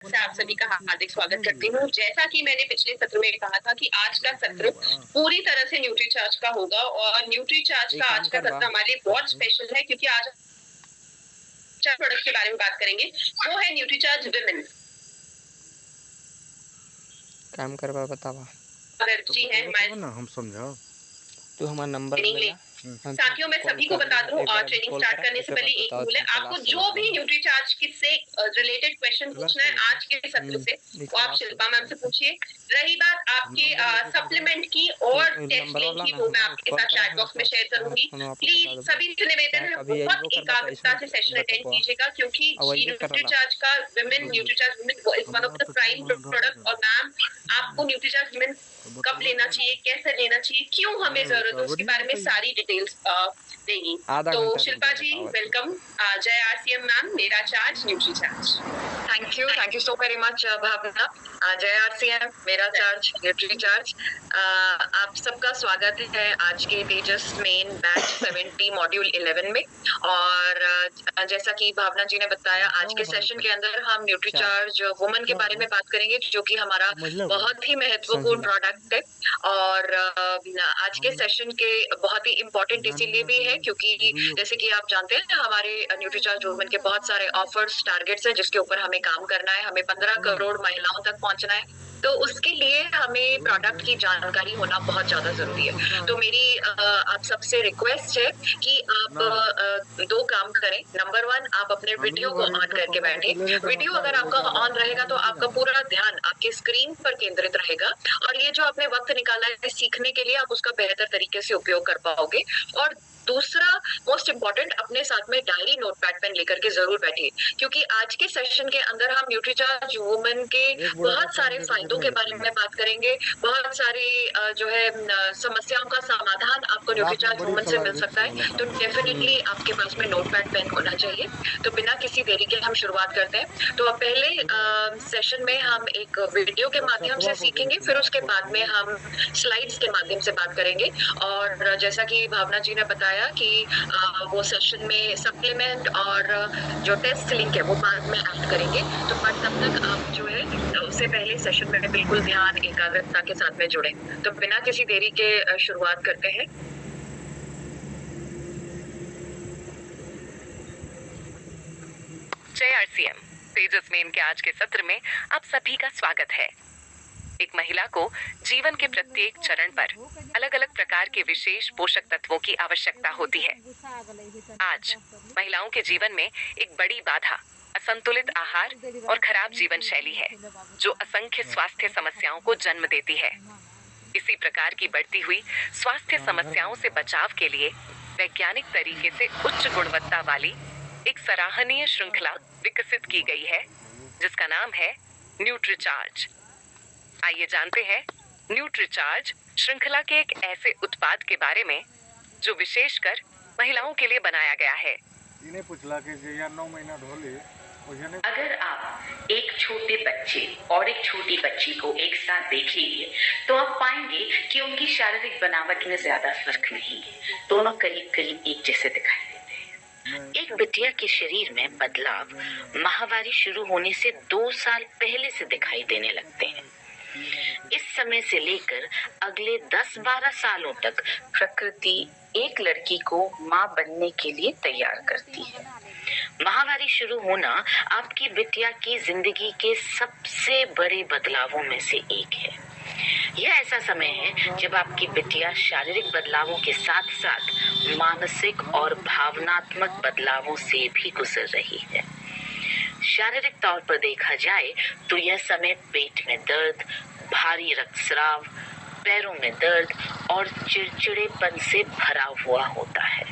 से आप सभी का हार्दिक स्वागत करती हूँ। जैसा कि मैंने पिछले सत्र में कहा था कि आज का सत्र पूरी तरह से न्यूट्रीचार्ज का होगा और न्यूट्रीचार्ज का आज का सत्र हमारे लिए बहुत स्पेशल है क्योंकि आज प्रोडक्ट के बारे में बात करेंगे, वो है न्यूट्रीचार्ज विमेन। काम करवा बतावा जी है हम समझाओ तो हमारा नंबर साथियों मैं सभी को बता दूं और ट्रेनिंग स्टार्ट करने से पहले एक रूल है, आपको जो भी न्यूट्रीचार्ज किससे रिलेटेड क्वेश्चन पूछना है आज के सत्र से वो आप शिल्पा मैम से पूछिए। रही बात आपके सप्लीमेंट की और टेस्ट लिंक की, वो मैं आपके साथ चैट बॉक्स में शेयर करूंगी। प्लीज सभी से निवेदन है बहुत एकाग्रता से सेशन अटेंड कीजिएगा क्योंकि न्यूट्रीचार्ज का women Nutricharge women is one of the prime product. और मैम आपको न्यूट्रीचार्ज विमेन कब लेना चाहिए, कैसे लेना चाहिए, क्यों हमें जरूरत है, उसके बारे में सारी डिटेल्स देंगी। तो शिल्पा जी वेलकम। जय आरसीएम मैम, मेरा charge Nutricharge. Thank you so very much Bhavna. जय आरसीएम, मेरा चार्ज न्यूट्रीचार्ज। आप सबका स्वागत है आज के तेजस मेन बैच 70 मॉड्यूल 11 में। और जैसा कि भावना जी ने बताया आज के सेशन के अंदर हम न्यूट्रीचार्ज वुमन के बारे में बात करेंगे जो कि हमारा बहुत ही महत्वपूर्ण प्रोडक्ट है। और आज के सेशन के बहुत ही इम्पोर्टेंट इसीलिए भी है क्योंकि जैसे कि आप जानते हैं हमारे न्यूट्रीचार्ज वुमन के बहुत सारे ऑफर्स टारगेट्स हैं जिसके ऊपर हमें काम करना है। हमें 15 करोड़ महिलाओं तक पहुंचना है, तो उसके लिए हमें प्रोडक्ट की जानकारी होना बहुत ज्यादा जरूरी है। तो मेरी आप सबसे रिक्वेस्ट है कि आप दो काम करें। नंबर 1, आप अपने वीडियो को ऑन करके बैठे। वीडियो अगर आपका ऑन रहेगा तो आपका पूरा ध्यान आपके स्क्रीन पर केंद्रित रहेगा और ये जो आपने वक्त निकाला है सीखने के लिए आप उसका बेहतर तरीके से उपयोग कर पाओगे। और दूसरा मोस्ट इम्पोर्टेंट, अपने साथ में डायरी नोटपैड पेन लेकर के जरूर बैठिए क्योंकि आज के सेशन के अंदर हम न्यूट्रीचार्ज वुमन के बहुत सारे फायदों के बारे में बात करेंगे। बहुत सारी जो है समस्याओं का समाधान आपको न्यूट्रीचार्ज वुमन से मिल सकता है, तो डेफिनेटली आपके पास में नोटपैड पेन होना चाहिए। तो बिना किसी देरी के हम शुरुआत करते हैं। तो पहले सेशन में हम एक वीडियो के माध्यम से सीखेंगे, फिर उसके बाद में हम स्लाइड्स के माध्यम से बात करेंगे। और जैसा कि भावना जी ने बताया कि वो सेशन में सप्लीमेंट और जो टेस्ट लिंक है वो बाद में ऐड करेंगे। तो बट तब तक आप जो है उससे पहले सेशन में बिल्कुल ध्यान एकाग्रता के साथ में जुड़े। तो बिना किसी देरी के शुरुआत करते हैं। जय आरसीएम, तेजस मेन के आज के सत्र में आप सभी का स्वागत है। एक महिला को जीवन के प्रत्येक चरण पर अलग अलग प्रकार के विशेष पोषक तत्वों की आवश्यकता होती है। आज महिलाओं के जीवन में एक बड़ी बाधा असंतुलित आहार और खराब जीवन शैली है जो असंख्य स्वास्थ्य समस्याओं को जन्म देती है। इसी प्रकार की बढ़ती हुई स्वास्थ्य समस्याओं से बचाव के लिए वैज्ञानिक तरीके से उच्च गुणवत्ता वाली एक सराहनीय श्रृंखला विकसित की गई है जिसका नाम है न्यूट्रीचार्ज। आइए जानते हैं न्यूट्रीचार्ज श्रृंखला के एक ऐसे उत्पाद के बारे में जो विशेषकर महिलाओं के लिए बनाया गया है। अगर आप एक छोटे बच्चे और एक छोटी बच्ची को एक साथ देख लीजिए तो आप पाएंगे कि उनकी शारीरिक बनावट में ज्यादा फर्क नहीं है, दोनों करीब करीब एक जैसे दिखाई देते हैं। एक बिटिया के शरीर में बदलाव माहवारी शुरू होने से 2 साल पहले से दिखाई देने लगते हैं। इस समय से लेकर अगले 10-12 सालों तक प्रकृति एक लड़की को मां बनने के लिए तैयार करती है। माहवारी शुरू होना आपकी बिटिया की जिंदगी के सबसे बड़े बदलावों में से एक है। यह ऐसा समय है जब आपकी बिटिया शारीरिक बदलावों के साथ साथ मानसिक और भावनात्मक बदलावों से भी गुजर रही है। शारीरिक तौर पर देखा जाए तो यह समय पेट में दर्द, भारी रक्तस्राव, पैरों में दर्द और चिड़चिड़ेपन से भरा हुआ होता है।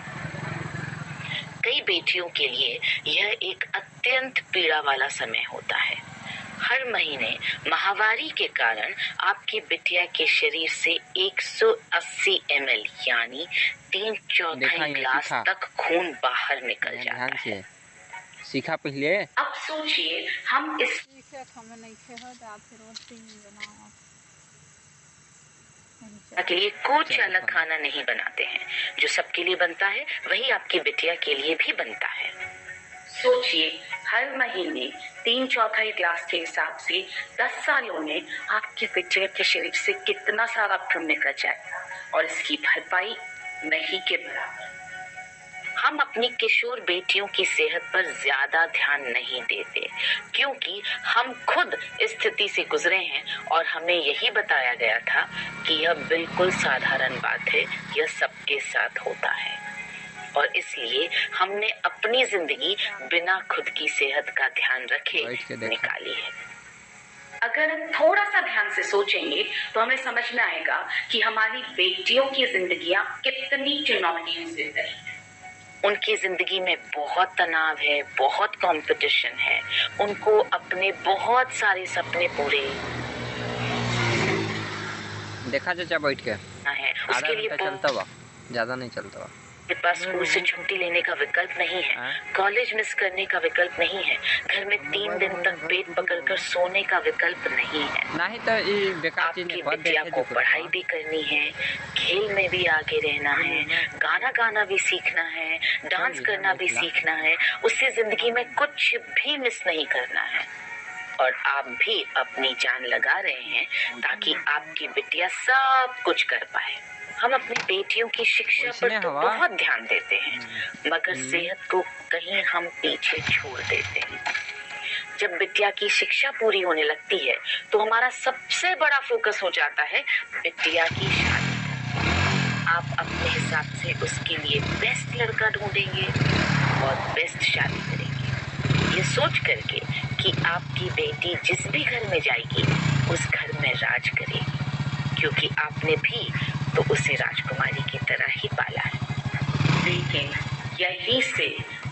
कई बेटियों के लिए यह एक अत्यंत पीड़ा वाला समय होता है। हर महीने माहवारी के कारण आपकी बिटिया के शरीर से 180 ml यानी 3/4 ग्लास तक खून बाहर निकल जाता है। सीखा पहले। अब सोचिए हम इस के लिए कुछ अलग खाना नहीं बनाते हैं। जो सबके लिए बनता है वही आपकी बिटिया के लिए भी बनता है। सोचिए, हर महीने 3/4 ग्लास के हिसाब से 10 सालों में आपके बिटिया के शरीर से कितना सारा खून निकल जाएगा, और इसकी भरपाई नहीं के बराबर। हम अपनी किशोर बेटियों की सेहत पर ज्यादा ध्यान नहीं देते क्योंकि हम खुद इस स्थिति से गुजरे हैं और हमें यही बताया गया था कि यह बिल्कुल साधारण बात है, यह सबके साथ होता है, और इसलिए हमने अपनी जिंदगी बिना खुद की सेहत का ध्यान रखे निकाली है। अगर हम थोड़ा सा ध्यान से सोचेंगे तो हमें समझ में आएगा कि हमारी बेटियों की जिंदगियां कितनी चुनौतियों से भरी हैं। उनकी जिंदगी में बहुत तनाव है, बहुत कंपटीशन है, उनको अपने बहुत सारे सपने पूरे देखा चाचा बैठ के है, उसके लिए चलता हुआ, ज्यादा नहीं चलता हुआ। के पास स्कूल से छुट्टी लेने का विकल्प नहीं है, कॉलेज मिस करने का विकल्प नहीं है, घर में 3 दिन तक पेट पकड़कर सोने का विकल्प नहीं है। नहीं तो ये बेकार चीज आपकी बिटिया को पढ़ाई भी करनी है, खेल में भी आगे रहना है, गाना गाना भी सीखना है, डांस करना भी सीखना है, उससे जिंदगी में कुछ भी मिस नहीं करना है। और आप भी अपनी जान लगा रहे हैं ताकि आपकी बिटिया सब कुछ कर पाए। हम अपनी बेटियों की शिक्षा पर तो बहुत ध्यान देते हैं, मगर सेहत को कहीं हम पीछे छोड़ देते हैं। जब बिटिया की शिक्षा पूरी होने लगती है तो हमारा सबसे बड़ा फोकस हो जाता है बिटिया की शादी। आप अपने हिसाब से उसके लिए बेस्ट लड़का ढूंढेंगे और बेस्ट शादी करेंगे, ये सोच करके कि आपकी बेटी जिस भी घर में जाएगी उस घर में राज करेगी, क्योंकि आपने भी तो उसे राजकुमारी की तरह ही पाला है। लेकिन यही से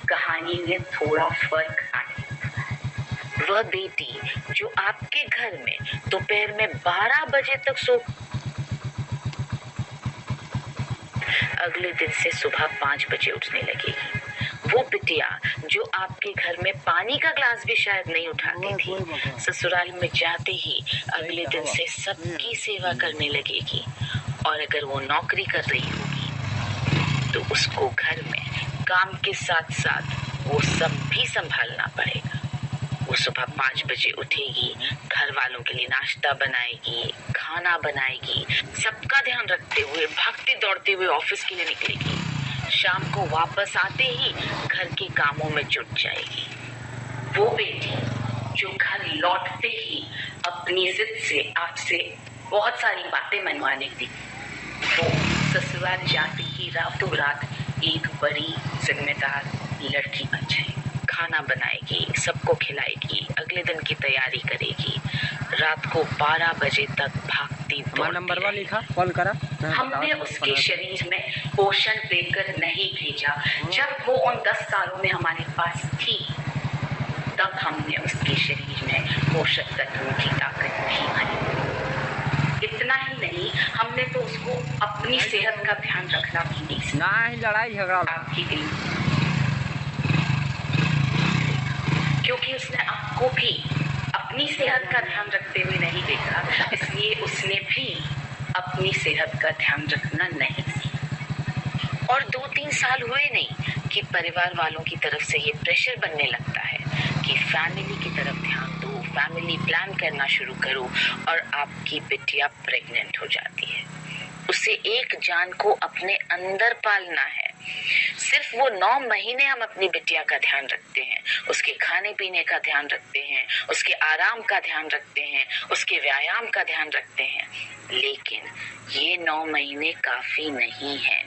कहानी में थोड़ा फर्क आया। वह बेटी जो आपके घर में दोपहर में 12 बजे तक सो, अगले दिन से सुबह 5 बजे उठने लगेगी। वो बिटिया जो आपके घर में पानी का ग्लास भी शायद नहीं उठाती थी, ससुराल में जाते ही अगले दिन से सबकी सेवा करने लगेगी। और अगर वो नौकरी कर रही होगी तो उसको घर में काम के साथ साथ वो सब भी संभालना पड़ेगा। वो सुबह 5 बजे उठेगी, घर वालों के लिए नाश्ता बनाएगी, खाना बनाएगी, सबका ध्यान रखते हुए भागते दौड़ते हुए ऑफिस के लिए निकलेगी। शाम को वापस आते ही घर के कामों में जुट जाएगी। वो बेटी जो घर लौटते ही अपनी जिद से आपसे बहुत सारी बातें मनवाने थी, वो ससुराल जाते ही रातों रात एक बड़ी जिम्मेदार लड़की बन जाएगी। खाना बनाएगी, सबको खिलाएगी, अगले दिन की तैयारी करेगी, रात को 12 बजे तक भागती दौड़ती। नंबर लिखा, कॉल करा। हमने उसके शरीर में पोषण देकर नहीं भेजा। जब वो उन 10 सालों में हमारे पास थी तब हमने उसके शरीर में पोषक तत्वों की ताकत नहीं भरी। इतना ही नहीं, हमने तो उसको अपनी सेहत का ध्यान रखना भी नहीं सिखाया। नहीं, लड़ाई झगड़ा आपकी गई, क्योंकि उसने आपको भी अपनी सेहत का ध्यान रखते हुए नहीं देखा, इसलिए उसने भी अपनी सेहत का ध्यान रखना नहीं सीखा। और 2-3 साल हुए नहीं कि परिवार वालों की तरफ से ये प्रेशर बनने लगता है कि फैमिली की तरफ ध्यान दो, फैमिली प्लान करना शुरू करो, और आपकी बिटिया प्रेग्नेंट हो जाती है। उसे एक जान को अपने अंदर पालना है। सिर्फ वो 9 महीने हम अपनी बिटिया का ध्यान रखते हैं, उसके खाने पीने का ध्यान रखते हैं, उसके आराम का ध्यान रखते हैं, उसके व्यायाम का ध्यान रखते हैं, लेकिन ये 9 महीने काफी नहीं है।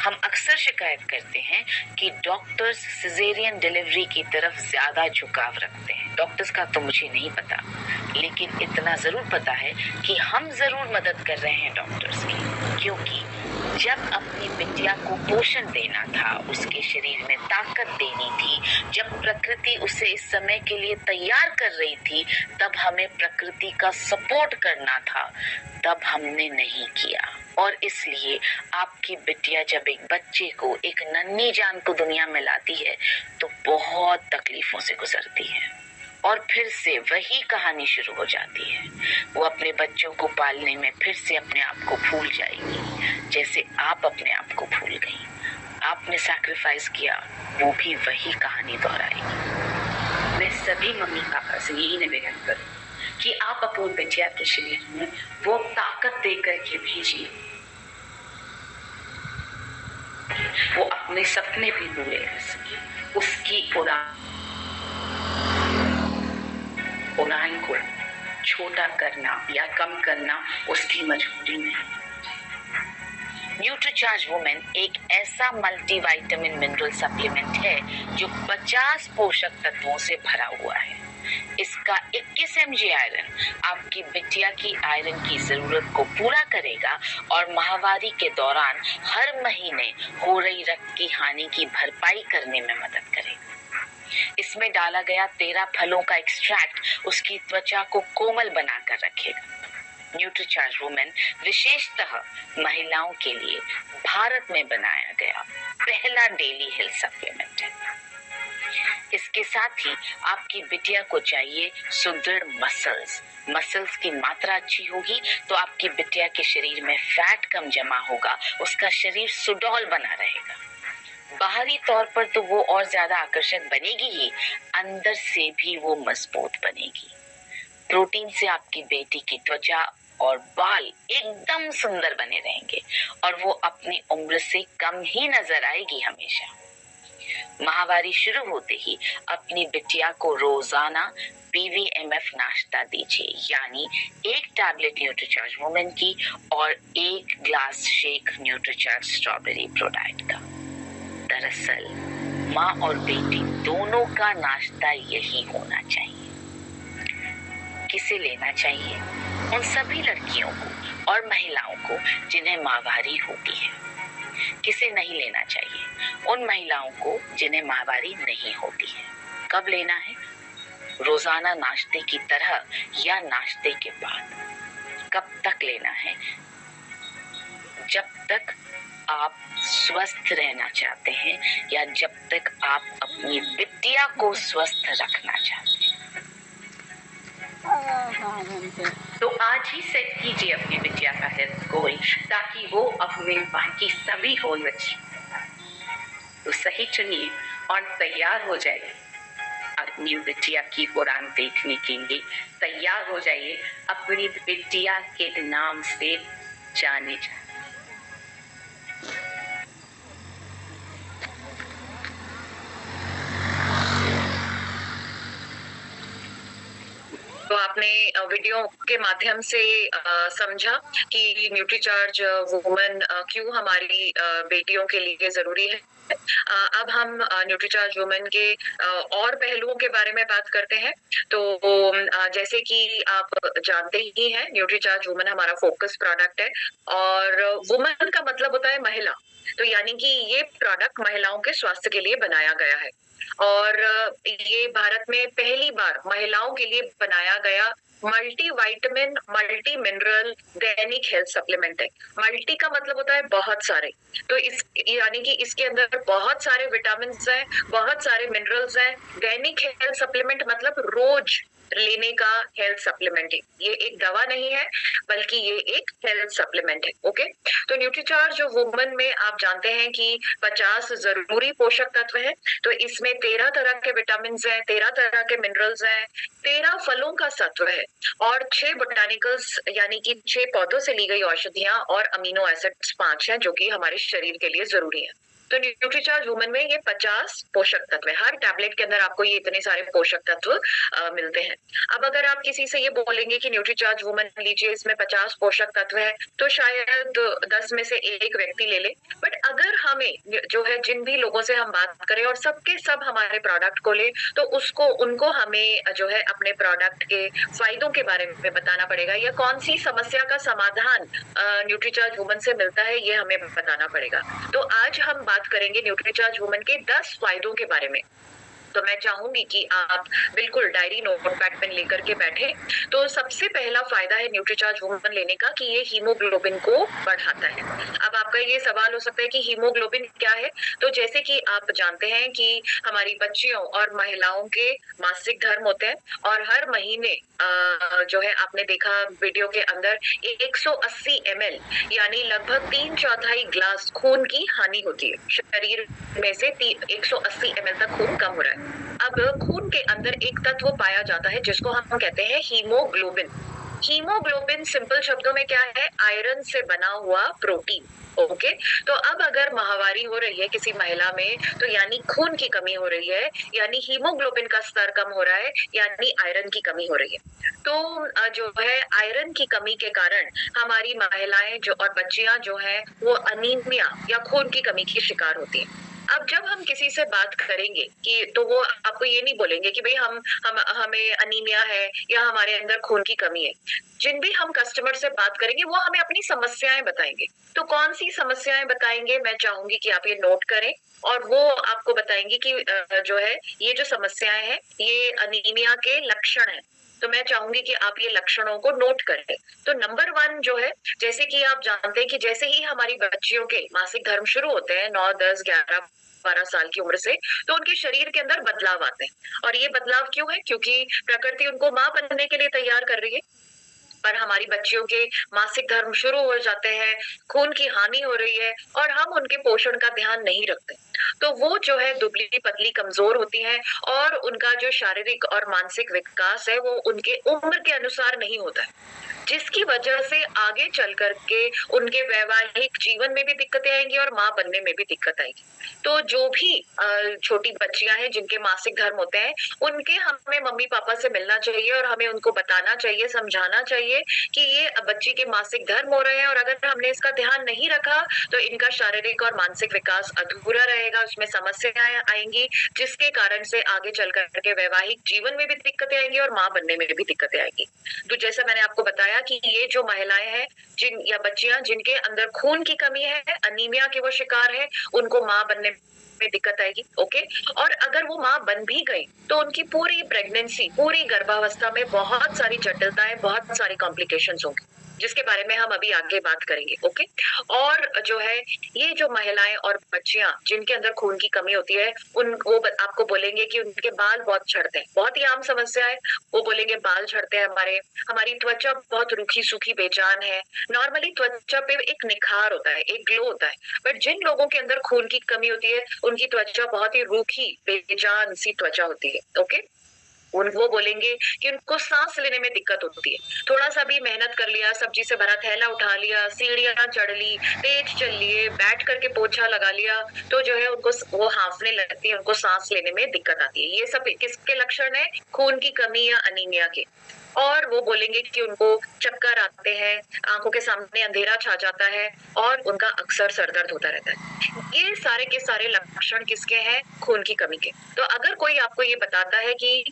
हम अक्सर शिकायत करते हैं कि डॉक्टर्स सिजेरियन डिलीवरी की तरफ ज्यादा झुकाव रखते हैं। डॉक्टर्स का तो मुझे नहीं पता, लेकिन इतना जरूर पता है कि हम जरूर मदद कर रहे हैं डॉक्टर्स की, क्योंकि जब अपनी बिटिया को पोषण देना था, उसके शरीर में ताकत देनी थी, जब प्रकृति उसे इस समय के लिए तैयार कर रही थी, तब हमें प्रकृति का सपोर्ट करना था, तब हमने नहीं किया। और इसलिए आपकी बिटिया जब एक बच्चे को, एक नन्ही जान को दुनिया में लाती है तो बहुत तकलीफों से गुजरती है, और फिर से वही कहानी शुरू हो जाती है। वो अपने बच्चों को पालने में फिर से अपने आप को भूल जाएगी, जैसे आप अपने आप को भूल गई। आपने सैक्रिफाइस किया, वो भी वही कहानी दोहराएगी। मैं सभी मम्मी पापा से यही निवेदन करूं कि आप अपनी बिटिया के शरीर में वो ताकत देकर के भेजिए, वो अपने सपने भी पूरे कर सके। उसकी उड़ान को छोटा करना या कम करना उसकी मजबूरी नहीं। न्यूट्रीचार्ज वुमेन एक ऐसा मल्टीविटामिन मिनरल सप्लीमेंट है जो 50 पोषक तत्वों से भरा हुआ है। इसका 21 mg आयरन आपकी बिटिया की आयरन की जरूरत को पूरा करेगा और माहवारी के दौरान हर महीने हो रही रक्त की हानि की भरपाई करने में मदद करेगा। इसमें डाला गया 13 फलों का एक्सट्रैक्ट उसकी त्वचा को कोमल बनाकर रखेगा। न्यूट्रीचार्ज वुमेन विशेषतः महिलाओं के लिए भारत में बनाया गया पहला डेली हेल्थ सप्लीमेंट है। इसके साथ ही आपकी बिटिया को चाहिए सुदृढ़ मसल्स की मात्रा अच्छी होगी तो आपकी बिटिया के शरीर में फैट कम जमा होगा, उसका शरीर सुडौल बना रहेगा। बाहरी तौर पर तो वो और ज्यादा आकर्षक बनेगी ही, अंदर से भी वो मजबूत बनेगी। प्रोटीन से आपकी बेटी की त्वचा और बाल एकदम सुंदर बने रहेंगे और वो अपनी उम्र से कम ही नजर आएगी हमेशा। माहवारी शुरू होते ही अपनी बिटिया को रोजाना PVMF नाश्ता दीजिए, यानी 1 टैबलेट न्यूट्रीचार्ज वुमेन की और 1 glass shake Nutricharge strawberry ProDiet का। दरअसल माँ और बेटी दोनों का नाश्ता यही होना चाहिए। किसे लेना चाहिए? उन सभी लड़कियों को और महिलाओं को जिन्हें माहवारी होती है। किसे नहीं लेना चाहिए? उन महिलाओं को जिन्हें माहवारी नहीं होती है। कब लेना है? रोजाना नाश्ते की तरह या नाश्ते के बाद। कब तक लेना है? जब तक आप स्वस्थ रहना चाहते हैं या जब तक आप अपनी बिटिया को स्वस्थ रखना चाहते हैं। तो आज ही सेट कीजिए अपनी बिटिया का हेल्थ गोल ताकि वो अपने बाकी सभी गोल अचीव। तो सही चुनिए और तैयार हो जाइए अपनी बिटिया की उड़ान देखने के लिए। तैयार हो जाइए अपनी बिटिया के नाम से जाने जाए। तो आपने वीडियो के माध्यम से समझा कि न्यूट्रीचार्ज वुमेन क्यों हमारी बेटियों के लिए जरूरी है। अब हम न्यूट्रीचार्ज वुमेन के और पहलुओं के बारे में बात करते हैं। तो जैसे कि आप जानते ही हैं, न्यूट्रीचार्ज वुमेन हमारा फोकस प्रोडक्ट है और वुमेन का मतलब होता है महिला। तो यानी कि ये प्रोडक्ट महिलाओं के स्वास्थ्य के लिए बनाया गया है और ये भारत में पहली बार महिलाओं के लिए बनाया गया मल्टी वाइटामिन मल्टी मिनरल दैनिक हेल्थ सप्लीमेंट है। मल्टी का मतलब होता है बहुत सारे, तो इस यानी कि इसके अंदर बहुत सारे विटामिन हैं, बहुत सारे मिनरल्स हैं। दैनिक हेल्थ सप्लीमेंट मतलब रोज लेने का हेल्थ सप्लीमेंट है। ये एक दवा नहीं है बल्कि ये एक हेल्थ सप्लीमेंट है। ओके, तो न्यूट्रीचार्ज वुमेन में आप जानते हैं कि 50 जरूरी पोषक तत्व है। तो इसमें 13 तरह के विटामिन हैं, 13 तरह के मिनरल्स हैं, 13 फलों का सत्व है और 6 बोटानिकल्स यानी कि 6 पौधों से ली गई औषधियां और अमीनो एसिड्स 5 हैं जो कि हमारे शरीर के लिए जरूरी है। तो न्यूट्रीचार्ज वुमेन में ये 50 पोषक तत्व है। हर टैबलेट के अंदर आपको ये इतने सारे पोषक तत्व मिलते हैं। अब अगर आप किसी से ये बोलेंगे कि न्यूट्रीचार्ज वुमेन लीजिए, इसमें 50 पोषक तत्व है, तो शायद 10 में से एक व्यक्ति ले ले। बट अगर हमें जो है जिन भी लोगों से हम बात करें और सबके सब हमारे प्रोडक्ट को ले, तो उनको हमें जो है अपने प्रोडक्ट के फायदों के बारे में बताना पड़ेगा या कौन सी समस्या का समाधान न्यूट्रीचार्ज वुमेन से मिलता है ये हमें बताना पड़ेगा। तो आज हम बात करेंगे न्यूट्रीचार्ज वुमेन के 10 फायदों के बारे में। तो मैं चाहूंगी कि आप बिल्कुल डायरी नोटपैड पेन लेकर के बैठे। तो सबसे पहला फायदा है न्यूट्रीचार्ज वुमन लेने का कि ये हीमोग्लोबिन को बढ़ाता है। अब आपका ये सवाल हो सकता है कि हीमोग्लोबिन क्या है? तो जैसे कि आप जानते हैं कि हमारी बच्चियों और महिलाओं के मासिक धर्म होते हैं और हर महीने जो है आपने देखा वीडियो के अंदर 180 ml यानी लगभग 3/4 ग्लास खून की हानि होती है। शरीर में से 180 ml तक खून कम हो रहा है। अब खून के अंदर एक तत्व पाया जाता है जिसको हम कहते हैं हीमोग्लोबिन। हीमोग्लोबिन सिंपल शब्दों में क्या है? आयरन से बना हुआ प्रोटीन। ओके, तो अब अगर माहवारी हो रही है किसी महिला में तो यानी खून की कमी हो रही है, यानी हीमोग्लोबिन का स्तर कम हो रहा है, यानी आयरन की कमी हो रही है। तो जो है आयरन की कमी के कारण हमारी महिलाएं जो और बच्चियां जो है वो अनीमिया या खून की कमी की शिकार होती है। अब जब हम किसी से बात करेंगे कि तो वो आपको ये नहीं बोलेंगे कि भाई हम हमें अनीमिया है या हमारे अंदर खून की कमी है। जिन भी हम कस्टमर से बात करेंगे वो हमें अपनी समस्याएं बताएंगे। तो कौन सी समस्याएं बताएंगे, मैं चाहूंगी कि आप ये नोट करें और वो आपको बताएंगे कि जो है ये जो समस्याएं हैं ये अनीमिया के लक्षण हैं। तो मैं चाहूंगी कि आप ये लक्षणों को नोट करें। तो नंबर 1 जो है, जैसे कि आप जानते हैं कि जैसे ही हमारी बच्चियों के मासिक धर्म शुरू होते हैं 9, 10, 11, 12 साल की उम्र से, तो उनके शरीर के अंदर बदलाव आते हैं। और ये बदलाव क्यों है? क्योंकि प्रकृति उनको माँ बनने के लिए तैयार कर रही है। पर हमारी बच्चियों के मासिक धर्म शुरू हो जाते हैं, खून की हानि हो रही है और हम उनके पोषण का ध्यान नहीं रखते, तो वो जो है दुबली पतली कमजोर होती हैं और उनका जो शारीरिक और मानसिक विकास है वो उनके उम्र के अनुसार नहीं होता है, जिसकी वजह से आगे चल करके उनके वैवाहिक जीवन में भी दिक्कतें आएंगी और माँ बनने में भी दिक्कत आएगी। तो जो भी छोटी बच्चियां हैं जिनके मासिक धर्म होते हैं, उनके हमें मम्मी पापा से मिलना चाहिए और हमें उनको बताना चाहिए, समझाना चाहिए कि ये बच्ची के मासिक धर्म हो रहे हैं और अगर हमने इसका ध्यान नहीं रखा तो इनका शारीरिक और मानसिक विकास अधूरा रहेगा, उसमें समस्याएं आएंगी, जिसके कारण से आगे चल करके वैवाहिक जीवन में भी दिक्कतें आएंगी और माँ बनने में भी दिक्कतें आएंगी। तो जैसा मैंने आपको बताया कि ये जो महिलाएं हैं जिन या बच्चियां जिनके अंदर खून की कमी है, अनीमिया के वो शिकार है, उनको माँ बनने में दिक्कत आएगी। ओके, और अगर वो माँ बन भी गई तो उनकी पूरी प्रेगनेंसी, पूरी गर्भावस्था में बहुत सारी जटिलताएं, बहुत सारी कॉम्प्लिकेशंस होंगी, जिसके बारे में हम अभी आगे बात करेंगे। ओके, और जो है ये जो महिलाएं और बच्चियां जिनके अंदर खून की कमी होती है, आपको बोलेंगे कि उनके बाल बहुत झड़ते हैं, बहुत ही आम समस्या है। वो बोलेंगे बाल झड़ते हैं हमारी त्वचा बहुत रूखी सूखी बेजान है। नॉर्मली त्वचा पे एक निखार होता है, एक ग्लो होता है, बट जिन लोगों के अंदर खून की कमी होती है उनकी त्वचा बहुत ही रूखी बेजान सी त्वचा होती है। ओके, वो बोलेंगे कि उनको सांस लेने में दिक्कत होती है, थोड़ा सा भी मेहनत कर लिया, सब्जी से भरा थैला उठा लिया, सीढ़ियां चढ़ ली, तेज चल लिए, बैठ करके पोछा लगा लिया, तो जो है उनको वो हांफने लगती है, उनको सांस लेने में दिक्कत आती है। ये सब किसके लक्षण है? खून की कमी या अनीमिया के। और वो बोलेंगे कि उनको चक्कर आते हैं, आंखों के सामने अंधेरा छा जाता है और उनका अक्सर सर दर्द होता रहता है। ये सारे के सारे लक्षण किसके हैं? खून की कमी के। तो अगर कोई आपको ये बताता है कि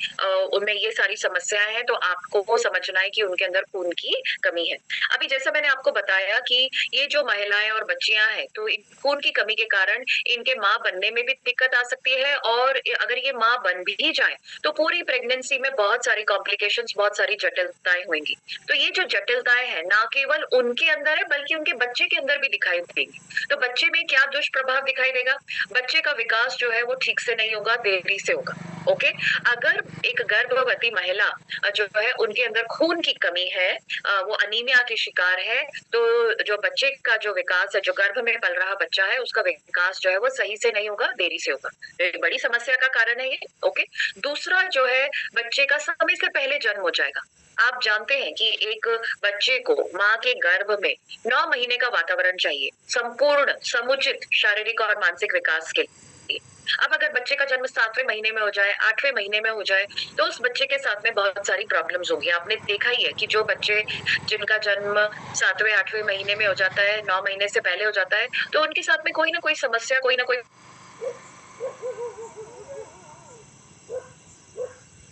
उनमें ये सारी समस्याएं हैं, तो आपको वो समझना है कि उनके अंदर खून की कमी है। अभी जैसा मैंने आपको बताया कि ये जो महिलाएं और बच्चियां हैं, तो खून की कमी के कारण इनके माँ बनने में भी दिक्कत आ सकती है, और अगर ये माँ बन भी जाए तो पूरी प्रेगनेंसी में बहुत सारी कॉम्प्लिकेशंस, बहुत सारी जटिलताएं होंगी। तो ये जो जटिलताएं हैं ना केवल उनके अंदर है बल्कि उनके बच्चे के अंदर भी दिखाई देंगी। तो बच्चे में क्या दुष्प्रभाव दिखाई देगा? बच्चे का विकास जो है वो ठीक से नहीं होगा, देरी से होगा। ओके, अगर एक गर्भवती महिला जो है उनके अंदर खून की कमी है, वो अनीमिया की शिकार है, तो जो बच्चे का जो विकास है, जो गर्भ में पल रहा बच्चा है, उसका विकास जो है वो सही से नहीं होगा, देरी से होगा। एक बड़ी समस्या का कारण है ये। ओके, दूसरा जो है बच्चे का समय से पहले जन्म हो जाएगा। आप जानते हैं कि एक बच्चे को माँ के गर्भ में 9 महीने का वातावरण चाहिए संपूर्ण समुचित शारीरिक और मानसिक विकास के लिए। अब अगर बच्चे का जन्म 7वें महीने में हो जाए, 8वें महीने में हो जाए, तो उस बच्चे के साथ में बहुत सारी प्रॉब्लम्स होंगी। आपने देखा ही है कि जो बच्चे जिनका जन्म 7वें 8वें महीने में हो जाता है, 9 महीने से पहले हो जाता है, तो उनके साथ में कोई ना कोई समस्या, कोई ना कोई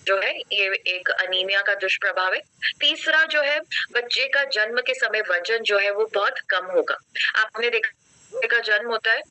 जो है ये एक अनीमिया का दुष्प्रभाव है। तीसरा जो है बच्चे का जन्म के समय वजन जो है वो बहुत कम होगा। आपने देखा जन्म होता है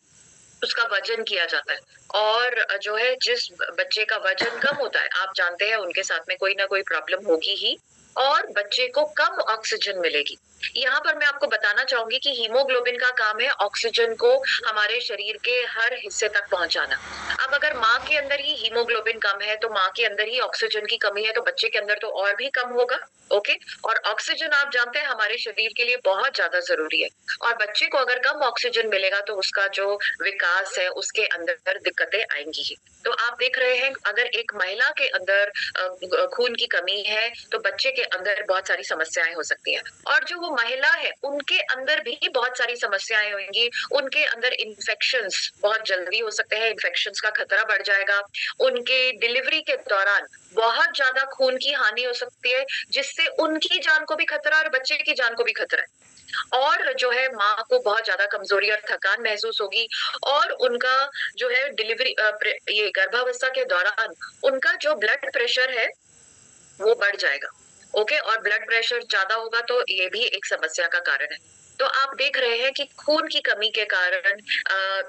उसका वजन किया जाता है। और जो है जिस बच्चे का वजन कम होता है, आप जानते हैं उनके साथ में कोई ना कोई प्रॉब्लम होगी ही, और बच्चे को कम ऑक्सीजन मिलेगी। यहाँ पर मैं आपको बताना चाहूंगी कि हीमोग्लोबिन का काम है ऑक्सीजन को हमारे शरीर के हर हिस्से तक पहुंचाना। अब अगर माँ के अंदर ही हीमोग्लोबिन कम है, तो माँ के अंदर ही ऑक्सीजन की कमी है, तो बच्चे के अंदर तो और भी कम होगा। ओके, और ऑक्सीजन आप जानते हैं हमारे शरीर के लिए बहुत ज्यादा जरूरी है, और बच्चे को अगर कम ऑक्सीजन मिलेगा तो उसका जो विकास है उसके अंदर दिक्कतें आएंगी ही। तो आप देख रहे हैं अगर एक महिला के अंदर खून की कमी है तो बच्चे के अंदर बहुत सारी समस्याएं हो सकती हैं, और जो वो महिला है उनके अंदर भी बहुत सारी समस्याएं होंगी। उनके अंदर इन्फेक्शंस बहुत जल्दी हो सकते हैं, इन्फेक्शंस का खतरा बढ़ जाएगा। उनके डिलीवरी के दौरान बहुत ज्यादा खून की हानि हो सकती है, जिससे उनकी जान को भी खतरा और बच्चे की जान को भी खतरा है। और जो है माँ को बहुत ज्यादा कमजोरी और थकान महसूस होगी, और उनका जो है डिलीवरी ये गर्भावस्था के दौरान उनका जो ब्लड प्रेशर है वो बढ़ जाएगा। ओके, और ब्लड प्रेशर ज्यादा होगा तो ये भी एक समस्या का कारण है। तो आप देख रहे हैं कि खून की कमी के कारण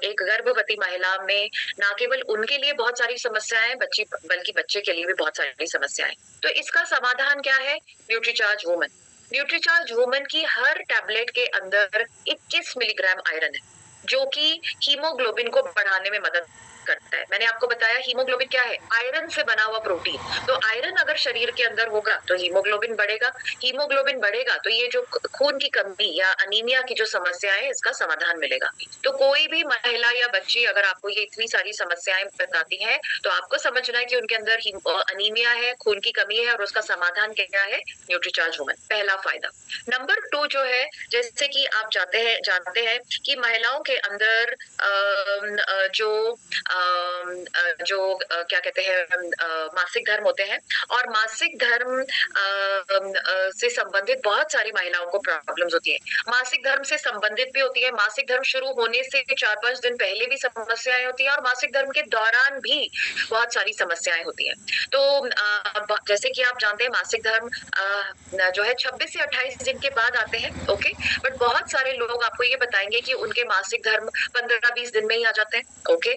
एक गर्भवती महिला में ना केवल उनके लिए बहुत सारी समस्याएं बल्कि बच्चे के लिए भी बहुत सारी समस्याएं। तो इसका समाधान क्या है? Nutricharge woman. न्यूट्रीचार्ज वुमन की हर टैबलेट के अंदर 21 मिलीग्राम आयरन है, जो कि हीमोग्लोबिन को बढ़ाने में मदद करता है। मैंने आपको बताया हीमोग्लोबिन क्या है, आयरन से बना हुआ प्रोटीन। तो आयरन अगर शरीर के अंदर होगा तो हीमोग्लोबिन बढ़ेगा, हीमोग्लोबिन बढ़ेगा तो ये जो खून की कमी या अनीमिया की जो समस्या है इसका समाधान मिलेगा। तो कोई भी महिला या बच्ची अगर आपको ये इतनी सारी समस्याएं बताती है तो आपको समझना है कि उनके अंदर अनीमिया है, खून की कमी है, और उसका समाधान क्या है? Nutricharge woman. पहला फायदा। नंबर 2 जो है, जैसे कि आप जानते हैं कि महिलाओं के अंदर क्या कहते हैं मासिक धर्म होते हैं, और मासिक धर्म से संबंधित बहुत सारी महिलाओं को प्रॉब्लम्स होती है। मासिक धर्म से संबंधित भी होती है, मासिक धर्म शुरू होने से 4-5 दिन पहले भी समस्याएं होती है, और मासिक धर्म के दौरान भी बहुत सारी समस्याएं होती है। तो जैसे कि आप जानते हैं मासिक धर्म जो है 26 से 28 दिन के बाद आते हैं। ओके, बट बहुत सारे लोग आपको ये बताएंगे कि उनके मासिक धर्म 15-20 दिन में ही आ जाते हैं। ओके,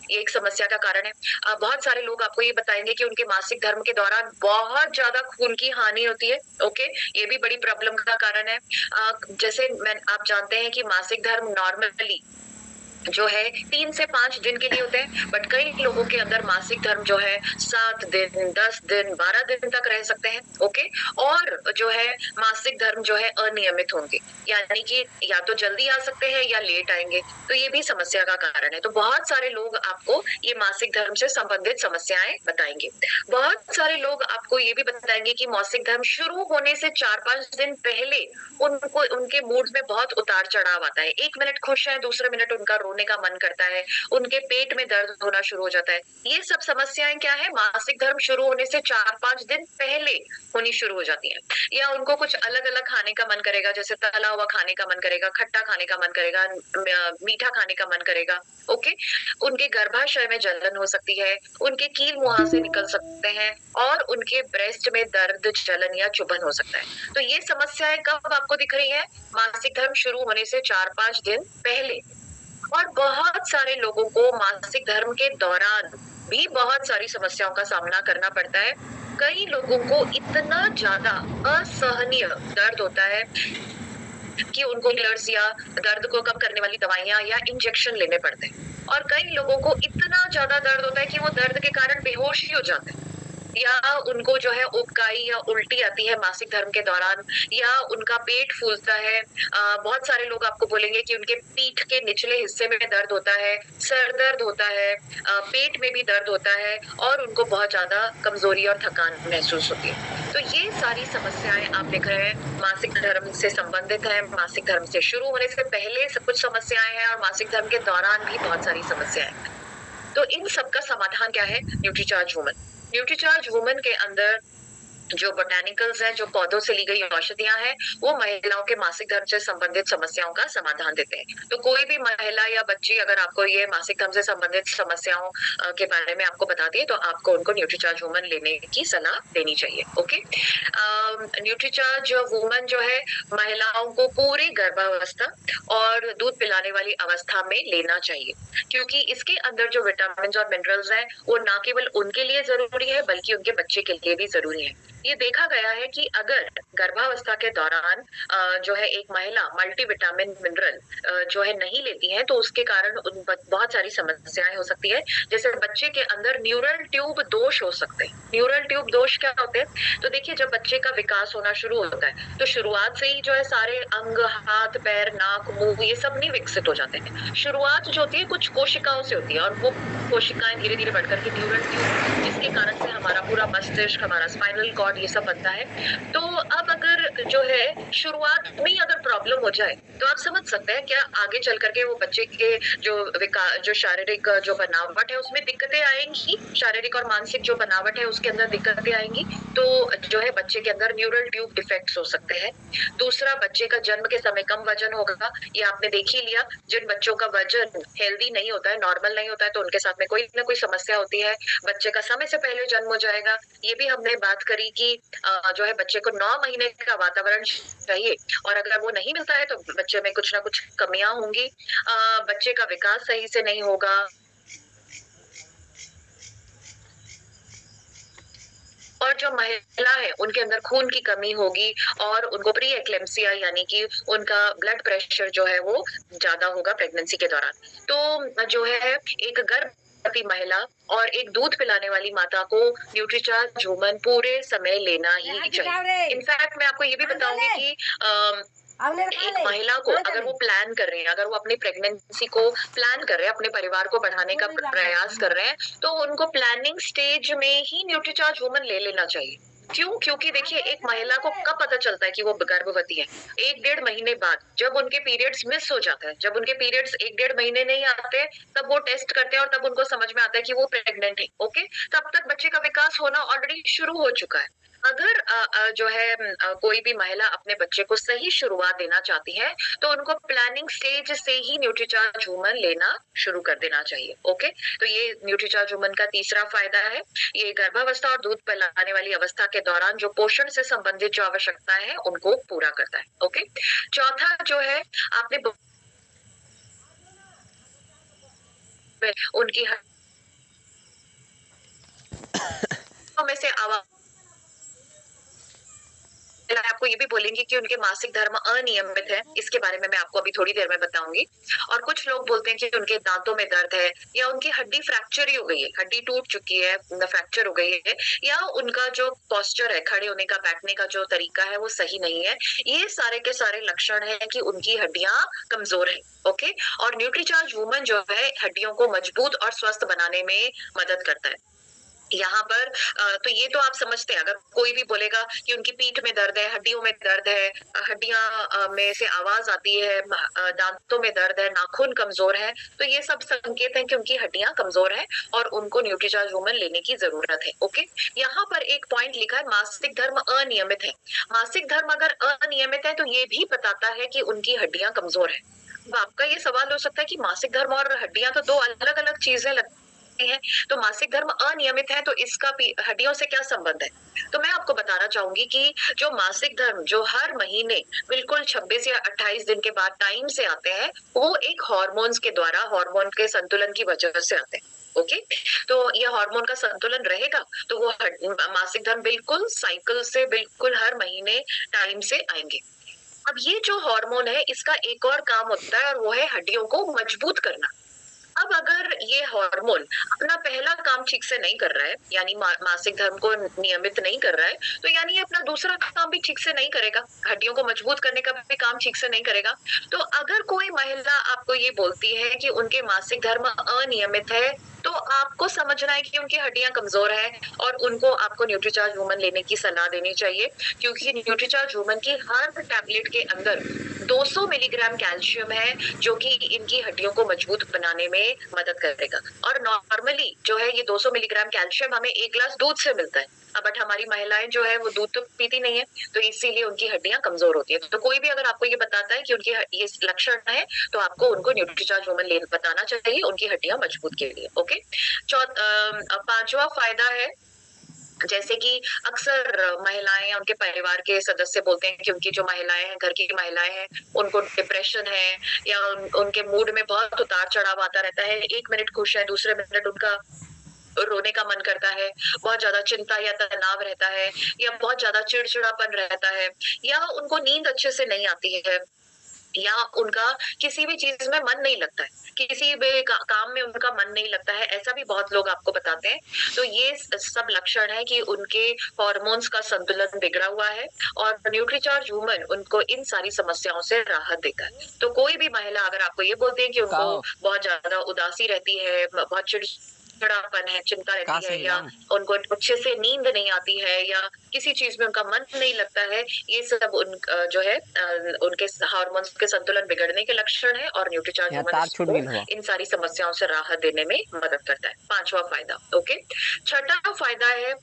ये एक समस्या का कारण है। बहुत सारे लोग आपको ये बताएंगे कि उनके मासिक धर्म के दौरान बहुत ज्यादा खून की हानि होती है। ओके, ये भी बड़ी प्रॉब्लम का कारण है। जैसे आप जानते हैं कि मासिक धर्म नॉर्मली जो है 3 से 5 दिन के लिए होते हैं, बट कई लोगों के अंदर मासिक धर्म जो है 7 दिन, 10 दिन, 12 दिन तक रह सकते हैं। ओके, और जो है मासिक धर्म जो है अनियमित होंगे, यानी कि या तो जल्दी आ सकते हैं या लेट आएंगे, तो ये भी समस्या का कारण है। तो बहुत सारे लोग आपको ये मासिक धर्म से संबंधित समस्याएं बताएंगे। बहुत सारे लोग आपको ये भी बताएंगे कि मासिक धर्म शुरू होने से 4-5 दिन पहले उनके मूड में बहुत उतार चढ़ाव आता है। 1 मिनट खुश है, दूसरे मिनट उनका रोने का मन करता है, उनके पेट में दर्द होना शुरू हो जाता है। ये सब समस्याएं क्या है? मासिक धर्म शुरू होने से 4-5 दिन पहले होनी शुरू हो जाती हैं। या उनको कुछ अलग अलग खाने का मन करेगा, जैसे तला हुआ खाने का मन करेगा, खट्टा खाने का मन करेगा, मीठा खाने का मन करेगा। ओके, उनके गर्भाशय में जलन हो सकती है, उनके कील मुंह से निकल सकते हैं, और उनके ब्रेस्ट में दर्द, जलन या चुभन हो सकता है। तो ये समस्याएं कब आपको दिख रही है? मासिक धर्म शुरू होने से 4-5 दिन पहले। और बहुत सारे लोगों को मासिक धर्म के दौरान भी बहुत सारी समस्याओं का सामना करना पड़ता है। कई लोगों को इतना ज्यादा असहनीय दर्द होता है कि उनको नर्स या दर्द को कम करने वाली दवाइयां या इंजेक्शन लेने पड़ते हैं, और कई लोगों को इतना ज्यादा दर्द होता है कि वो दर्द के कारण बेहोश ही हो जाते हैं, या उनको जो है उबकाई या उल्टी आती है मासिक धर्म के दौरान, या उनका पेट फूलता है। बहुत सारे लोग आपको बोलेंगे कि उनके पीठ के निचले हिस्से में दर्द होता है, सर दर्द होता है, पेट में भी दर्द होता है, और उनको बहुत ज्यादा कमजोरी और थकान महसूस होती है। तो ये सारी समस्याएं आप देख रहे हैं मासिक धर्म से संबंधित है। मासिक धर्म से शुरू होने से पहले सब कुछ समस्याएं हैं, और मासिक धर्म के दौरान भी बहुत सारी समस्याएं हैं। तो इन सब का समाधान क्या है? Nutricharge woman. न्यूट्रीचार्ज वुमन के अंदर जो बोटानिकल्स हैं, जो पौधों से ली गई औषधियां हैं, वो महिलाओं के मासिक धर्म से संबंधित समस्याओं का समाधान देते हैं। तो कोई भी महिला या बच्ची अगर आपको ये मासिक धर्म से संबंधित समस्याओं के बारे में आपको बताती है तो आपको उनको न्यूट्रीचार्ज वुमन लेने की सलाह देनी चाहिए। ओके, न्यूट्रीचार्ज वुमन जो है महिलाओं को पूरी गर्भावस्था और दूध पिलाने वाली अवस्था में लेना चाहिए, क्योंकि इसके अंदर जो विटामिन और मिनरल्स हैं वो ना केवल उनके लिए जरूरी है बल्कि उनके बच्चे के लिए भी जरूरी है। ये देखा गया है कि अगर गर्भावस्था के दौरान जो है एक महिला मल्टीविटामिन मिनरल जो है नहीं लेती है तो उसके कारण बहुत सारी समस्याएं हो सकती है, जैसे बच्चे के अंदर न्यूरल ट्यूब दोष हो सकते हैं। न्यूरल ट्यूब दोष क्या होते हैं? तो देखिए, जब बच्चे का विकास होना शुरू होता है तो शुरुआत से ही जो है सारे अंग, हाथ, पैर, नाक, मुंह ये सब नहीं विकसित हो जाते हैं। शुरुआत जो होती है कुछ कोशिकाओं से होती है और वो कोशिकाएं धीरे धीरे बढ़कर के न्यूरल ट्यूब, जिसके कारण से हमारा पूरा मस्तिष्क, हमारा स्पाइनल कॉर्ड ये सब बनता है। तो अब अगर जो है शुरुआत में ही अगर प्रॉब्लम हो जाए तो आप समझ सकते हैं क्या आगे चल करके वो बच्चे के जो विकास, जो शारीरिक जो बनावट है उसमें दिक्कतें आएंगी, शारीरिक और मानसिक जो बनावट है उसके अंदर दिक्कतें आएंगी। तो जो है बच्चे के अंदर न्यूरल ट्यूब डिफेक्ट्स हो सकते हैं। दूसरा, बच्चे का जन्म के समय कम वजन होगा, ये आपने देख ही लिया। जिन बच्चों का वजन हेल्दी नहीं होता है, नॉर्मल नहीं होता है, तो उनके साथ में कोई ना कोई समस्या होती है। बच्चे का समय से पहले जन्म हो जाएगा, ये भी हमने बात करी कि जो है बच्चे को 9 महीने का वातावरण चाहिए और अगर वो नहीं मिलता है तो बच्चे में कुछ ना कुछ कमियां होंगी, बच्चे का विकास सही से नहीं होगा। और जो महिला है उनके अंदर खून की कमी होगी और उनको प्री एक्लेम्सिया यानी कि उनका ब्लड प्रेशर जो है वो ज्यादा होगा प्रेगनेंसी के दौरान। तो जो है एक गर्भवती महिला और एक दूध पिलाने वाली माता को न्यूट्रीचार्ज वुमन पूरे समय लेना ही चाहिए। इनफैक्ट मैं आपको ये भी बताऊंगी कि एक महिला को अगर वो प्लान कर रहे हैं, अगर वो अपनी प्रेगनेंसी को प्लान कर रहे हैं, अपने परिवार को बढ़ाने का प्रयास कर रहे हैं, तो उनको प्लानिंग स्टेज में ही न्यूट्रीचार्ज वुमन ले लेना चाहिए। क्यों? क्योंकि देखिए, एक महिला को कब पता चलता है कि वो गर्भवती है? 1-1.5 महीने बाद, जब उनके पीरियड्स मिस हो जाते हैं, जब उनके पीरियड्स 1-1.5 महीने नहीं आते, तब वो टेस्ट करते हैं और तब उनको समझ में आता है कि वो प्रेग्नेंट है। ओके, तब तक बच्चे का विकास होना ऑलरेडी शुरू हो चुका है। अगर जो है कोई भी महिला अपने बच्चे को सही शुरुआत देना चाहती है तो उनको प्लानिंग स्टेज से ही न्यूट्रीचार्ज वुमन लेना शुरू कर देना चाहिए। ओके, तो ये न्यूट्रीचार्ज वुमन का तीसरा फायदा है। ये गर्भावस्था और दूध पिलाने वाली अवस्था के दौरान जो पोषण से संबंधित जो आवश्यकताएं हैं उनको पूरा करता है। ओके, चौथा जो है आपने उनकी में से आवाज, मैं आपको ये भी बोलेंगी कि उनके मासिक धर्म अनियमित है, इसके बारे में मैं आपको अभी थोड़ी देर में बताऊंगी। और कुछ लोग बोलते हैं कि उनके दांतों में दर्द है या उनकी हड्डी फ्रैक्चर ही हो गई है, हड्डी टूट चुकी है, फ्रैक्चर हो गई है, या उनका जो पोस्चर है, खड़े होने का, बैठने का जो तरीका है वो सही नहीं है। ये सारे के सारे लक्षण है कि उनकी हड्डियां कमजोर है। ओके, और न्यूट्रीचार्ज वुमन जो है हड्डियों को मजबूत और स्वस्थ बनाने में मदद करता है। यहाँ पर तो ये तो आप समझते हैं, अगर कोई भी बोलेगा कि उनकी पीठ में दर्द है, हड्डियों में दर्द है, हड्डियां में से आवाज आती है, दांतों में दर्द है, नाखून कमजोर है, तो ये सब संकेत हैं कि उनकी हड्डियां कमजोर है और उनको न्यूट्रीचार्ज वुमन लेने की जरूरत है। ओके, यहाँ पर एक पॉइंट लिखा है, मासिक धर्म अनियमित है। मासिक धर्म अगर अनियमित है तो ये भी बताता है कि उनकी हड्डियां कमजोर है। अब आपका ये सवाल हो सकता है कि मासिक धर्म और हड्डियां तो 2 अलग अलग चीजें लगती है, तो मासिक धर्म अनियमित है तो इसका हड्डियों से क्या संबंध है? तो मैं आपको बताना चाहूंगी कि जो मासिक धर्म जो हर महीने बिल्कुल 26 या 28 दिन के बाद टाइम से आते हैं, वो एक हार्मोन्स के द्वारा, हार्मोन के संतुलन की वजह से आते हैं। ओके, तो ये हार्मोन का संतुलन रहेगा तो वो मासिक धर्म बिल्कुल साइकिल से बिल्कुल हर महीने टाइम से आएंगे। अब ये जो हार्मोन है इसका एक और काम होता है और वो है हड्डियों को मजबूत करना। अब अगर ये हार्मोन अपना पहला काम ठीक से नहीं कर रहा है, यानी मासिक धर्म को नियमित नहीं कर रहा है, तो यानी ये अपना दूसरा काम भी ठीक से नहीं करेगा, हड्डियों को मजबूत करने का भी काम ठीक से नहीं करेगा। तो अगर कोई महिला आपको ये बोलती है कि उनके मासिक धर्म अनियमित है, तो आपको समझना है कि उनकी हड्डियां कमजोर है और उनको आपको न्यूट्रीचार्ज वुमन लेने की सलाह देनी चाहिए, क्योंकि न्यूट्रीचार्ज वुमन की हर टैबलेट के अंदर 200 मिलीग्राम कैल्शियम है जो कि इनकी हड्डियों को मजबूत बनाने में मदद करेगा। और नॉर्मली जो है ये 200 मिलीग्राम कैल्शियम हमें 1 ग्लास दूध से मिलता है, बट हमारी महिलाएं जो है वो दूध तो पीती नहीं है, तो इसीलिए उनकी हड्डियां कमजोर होती है। तो कोई भी अगर आपको ये बताता है कि उनकी ये लक्षण है तो आपको उनको न्यूट्रीचार्ज वुमन ले बताना चाहिए उनकी हड्डियां मजबूत के लिए। ओके, 5वां फायदा है जैसे कि अक्सर महिलाएं या उनके परिवार के सदस्य बोलते हैं कि उनकी जो महिलाएं हैं, घर की महिलाएं हैं, उनको डिप्रेशन है या उनके मूड में बहुत उतार चढ़ाव आता रहता है। एक मिनट खुश है, दूसरे मिनट उनका रोने का मन करता है, बहुत ज्यादा चिंता या तनाव रहता है, या बहुत ज्यादा चिड़चिड़ापन रहता है, या उनको नींद अच्छे से नहीं आती है, या उनका किसी भी चीज में मन नहीं लगता है, किसी भी काम में उनका मन नहीं लगता है, ऐसा भी बहुत लोग आपको बताते हैं। तो ये सब लक्षण है कि उनके हार्मोन्स का संतुलन बिगड़ा हुआ है, और न्यूट्रीचार्ज वुमन उनको इन सारी समस्याओं से राहत देता है। तो कोई भी महिला अगर आपको ये बोलती है कि उनको बहुत ज्यादा उदासी रहती है, बहुत चिड़चिड़ापन है, चिंता रहती है, या उनको अच्छे से नींद नहीं आती है, या किसी चीज में उनका मन नहीं लगता है, ये सब जो है उनके हार्मोन्स के संतुलन बिगड़ने के लक्षण है, और न्यूट्रीचार्ज वुमन इन सारी समस्याओं से राहत देने में मदद करता है। 5वां फायदा। ओके, छठा फायदा है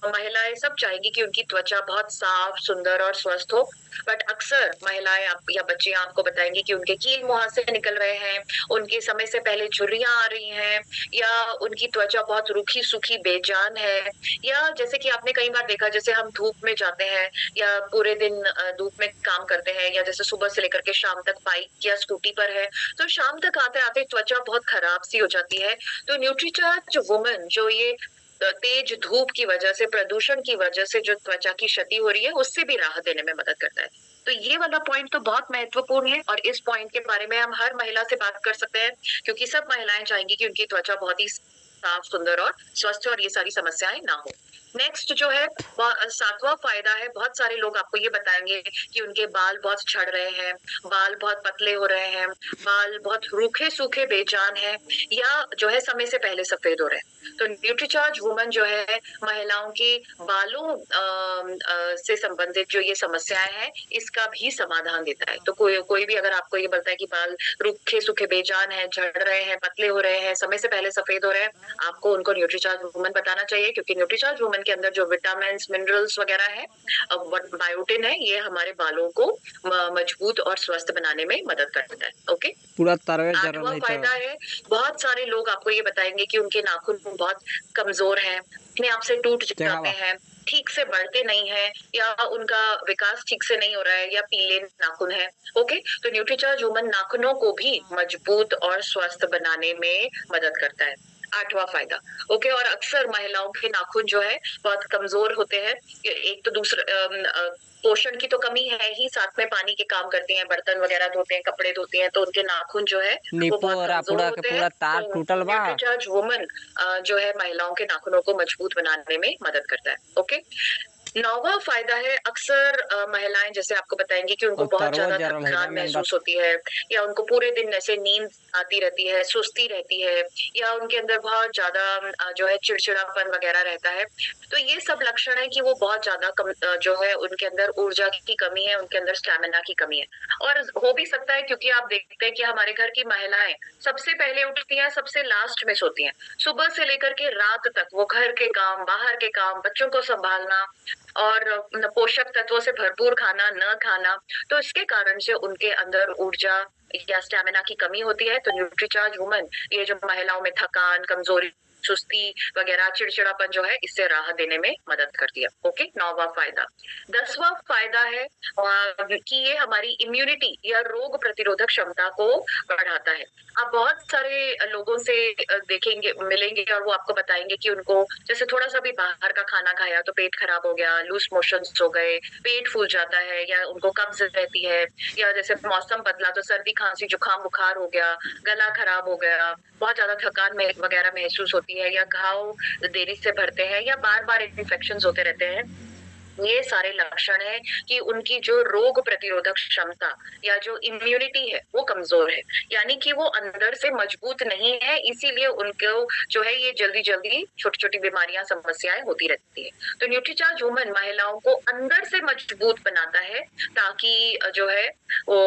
महिलाएं सब चाहेंगी कि उनकी त्वचा बहुत साफ, सुंदर और स्वस्थ हो, बट अक्सर महिलाएं या बच्चियां आपको बताएंगी कि उनके कील मुहासे निकल रहे हैं, उनके समय से पहले झुर्रियां आ रही हैं, या उनकी त्वचा बहुत रूखी सूखी बेजान है, या जैसे कि आपने कई बार देखा, जैसे हम धूप में जाते हैं या पूरे दिन धूप में काम करते हैं, या जैसे सुबह से लेकर के शाम तक बाइक या स्कूटी पर है, तो शाम तक आते आते त्वचा बहुत खराब सी हो जाती है। तो न्यूट्रीचार्ज वुमन जो ये तेज धूप की वजह से, प्रदूषण की वजह से जो त्वचा की क्षति हो रही है, उससे भी राहत देने में मदद करता है। तो ये वाला पॉइंट तो बहुत महत्वपूर्ण है, और इस पॉइंट के बारे में हम हर महिला से बात कर सकते हैं, क्योंकि सब महिलाएं चाहेंगी कि उनकी त्वचा बहुत ही साफ, सुंदर और स्वस्थ, और ये सारी समस्याएं ना हो। नेक्स्ट जो है 7वां फायदा है, बहुत सारे लोग आपको ये बताएंगे कि उनके बाल बहुत झड़ रहे हैं, बाल बहुत पतले हो रहे हैं, बाल बहुत रूखे सूखे बेजान है, या जो है समय से पहले सफेद हो रहे हैं। तो न्यूट्रीचार्ज वुमन जो है महिलाओं के बालों से संबंधित जो ये समस्याएं हैं, इसका भी समाधान देता है। तो कोई भी अगर आपको ये बोलता है कि बाल रूखे सूखे बेजान है, झड़ रहे हैं, पतले हो रहे हैं, समय से पहले सफेद हो रहे हैं, आपको उनको न्यूट्रीचार्ज वुमन बताना चाहिए, क्योंकि न्यूट्रीचार्ज वुमन के अंदर जो विटामिन, मिनरल्स वगैरह है, बायोटिन है, ये हमारे बालों को मजबूत और स्वस्थ बनाने में मदद करता है। ओके, पूरा 8वां फायदा है, बहुत सारे लोग आपको ये बताएंगे कि उनके नाखून बहुत कमजोर हैं, अपने आप से टूट जाते हैं, ठीक से बढ़ते नहीं है, या उनका विकास ठीक से नहीं हो रहा है, या पीले नाखून है। ओके, तो न्यूट्रीचार्ज वुमन नाखूनों को भी मजबूत और स्वस्थ बनाने में मदद करता है। 8वां फायदा। ओके, और अक्सर महिलाओं के नाखून जो है बहुत कमजोर होते हैं, एक तो दूसरा पोषण की तो कमी है ही, साथ में पानी के काम करती हैं, बर्तन वगैरह धोते हैं, कपड़े धोते हैं, तो उनके नाखून जो है वो बहुत कमजोर होते हैं। तार टूटल बा। न्यूट्रीचार्ज वुमन जो है महिलाओं के नाखूनों को मजबूत बनाने में मदद करता है। ओके, 9वां फायदा है, अक्सर महिलाएं जैसे आपको बताएंगी कि उनको बहुत ज्यादा थकान महसूस होती है, या उनको पूरे दिन ऐसे नींद आती रहती है, सुस्ती रहती है, या उनके अंदर बहुत ज्यादा जो है चिड़चिड़ापन वगैरह रहता है। तो ये सब लक्षण है कि वो बहुत ज्यादा जो है उनके अंदर ऊर्जा की कमी है, उनके अंदर स्टैमिना की कमी है। और हो भी सकता है क्योंकि आप देखते हैं कि हमारे घर की महिलाएं सबसे पहले उठती हैं, सबसे लास्ट में सोती हैं, सुबह से लेकर के रात तक वो घर के काम, बाहर के काम, बच्चों को संभालना, और पोषक तत्वों से भरपूर खाना न खाना, तो इसके कारण से उनके अंदर ऊर्जा या स्टैमिना की कमी होती है। तो न्यूट्रीचार्ज वुमन ये जो महिलाओं में थकान, कमजोरी, सुस्ती वगैरह, चिड़चिड़ापन जो है, इससे राहत देने में मदद करती है। ओके, 9वां फायदा। 10वां फायदा है कि ये हमारी इम्यूनिटी या रोग प्रतिरोधक क्षमता को बढ़ाता है। आप बहुत सारे लोगों से देखेंगे, मिलेंगे, और वो आपको बताएंगे कि उनको जैसे थोड़ा सा भी बाहर का खाना खाया तो पेट खराब हो गया, लूज मोशंस हो गए, पेट फूल जाता है, या उनको कब्ज रहती है, या जैसे मौसम बदला तो सर्दी, खांसी, जुकाम, बुखार हो गया, गला खराब हो गया, बहुत ज्यादा थकान में वगैरह महसूस होती है, या घाव देरी से भरते हैं, या बार बार इन्फेक्शन होते रहते हैं। ये सारे लक्षण है कि उनकी जो रोग प्रतिरोधक क्षमता या जो इम्यूनिटी है वो कमजोर है, यानी कि वो अंदर से मजबूत नहीं है, इसीलिए उनको जो है ये जल्दी जल्दी छोटी छोटी बीमारियां, समस्याएं होती रहती है। तो न्यूट्रीचार्ज वुमन महिलाओं को अंदर से मजबूत बनाता है, ताकि जो है वो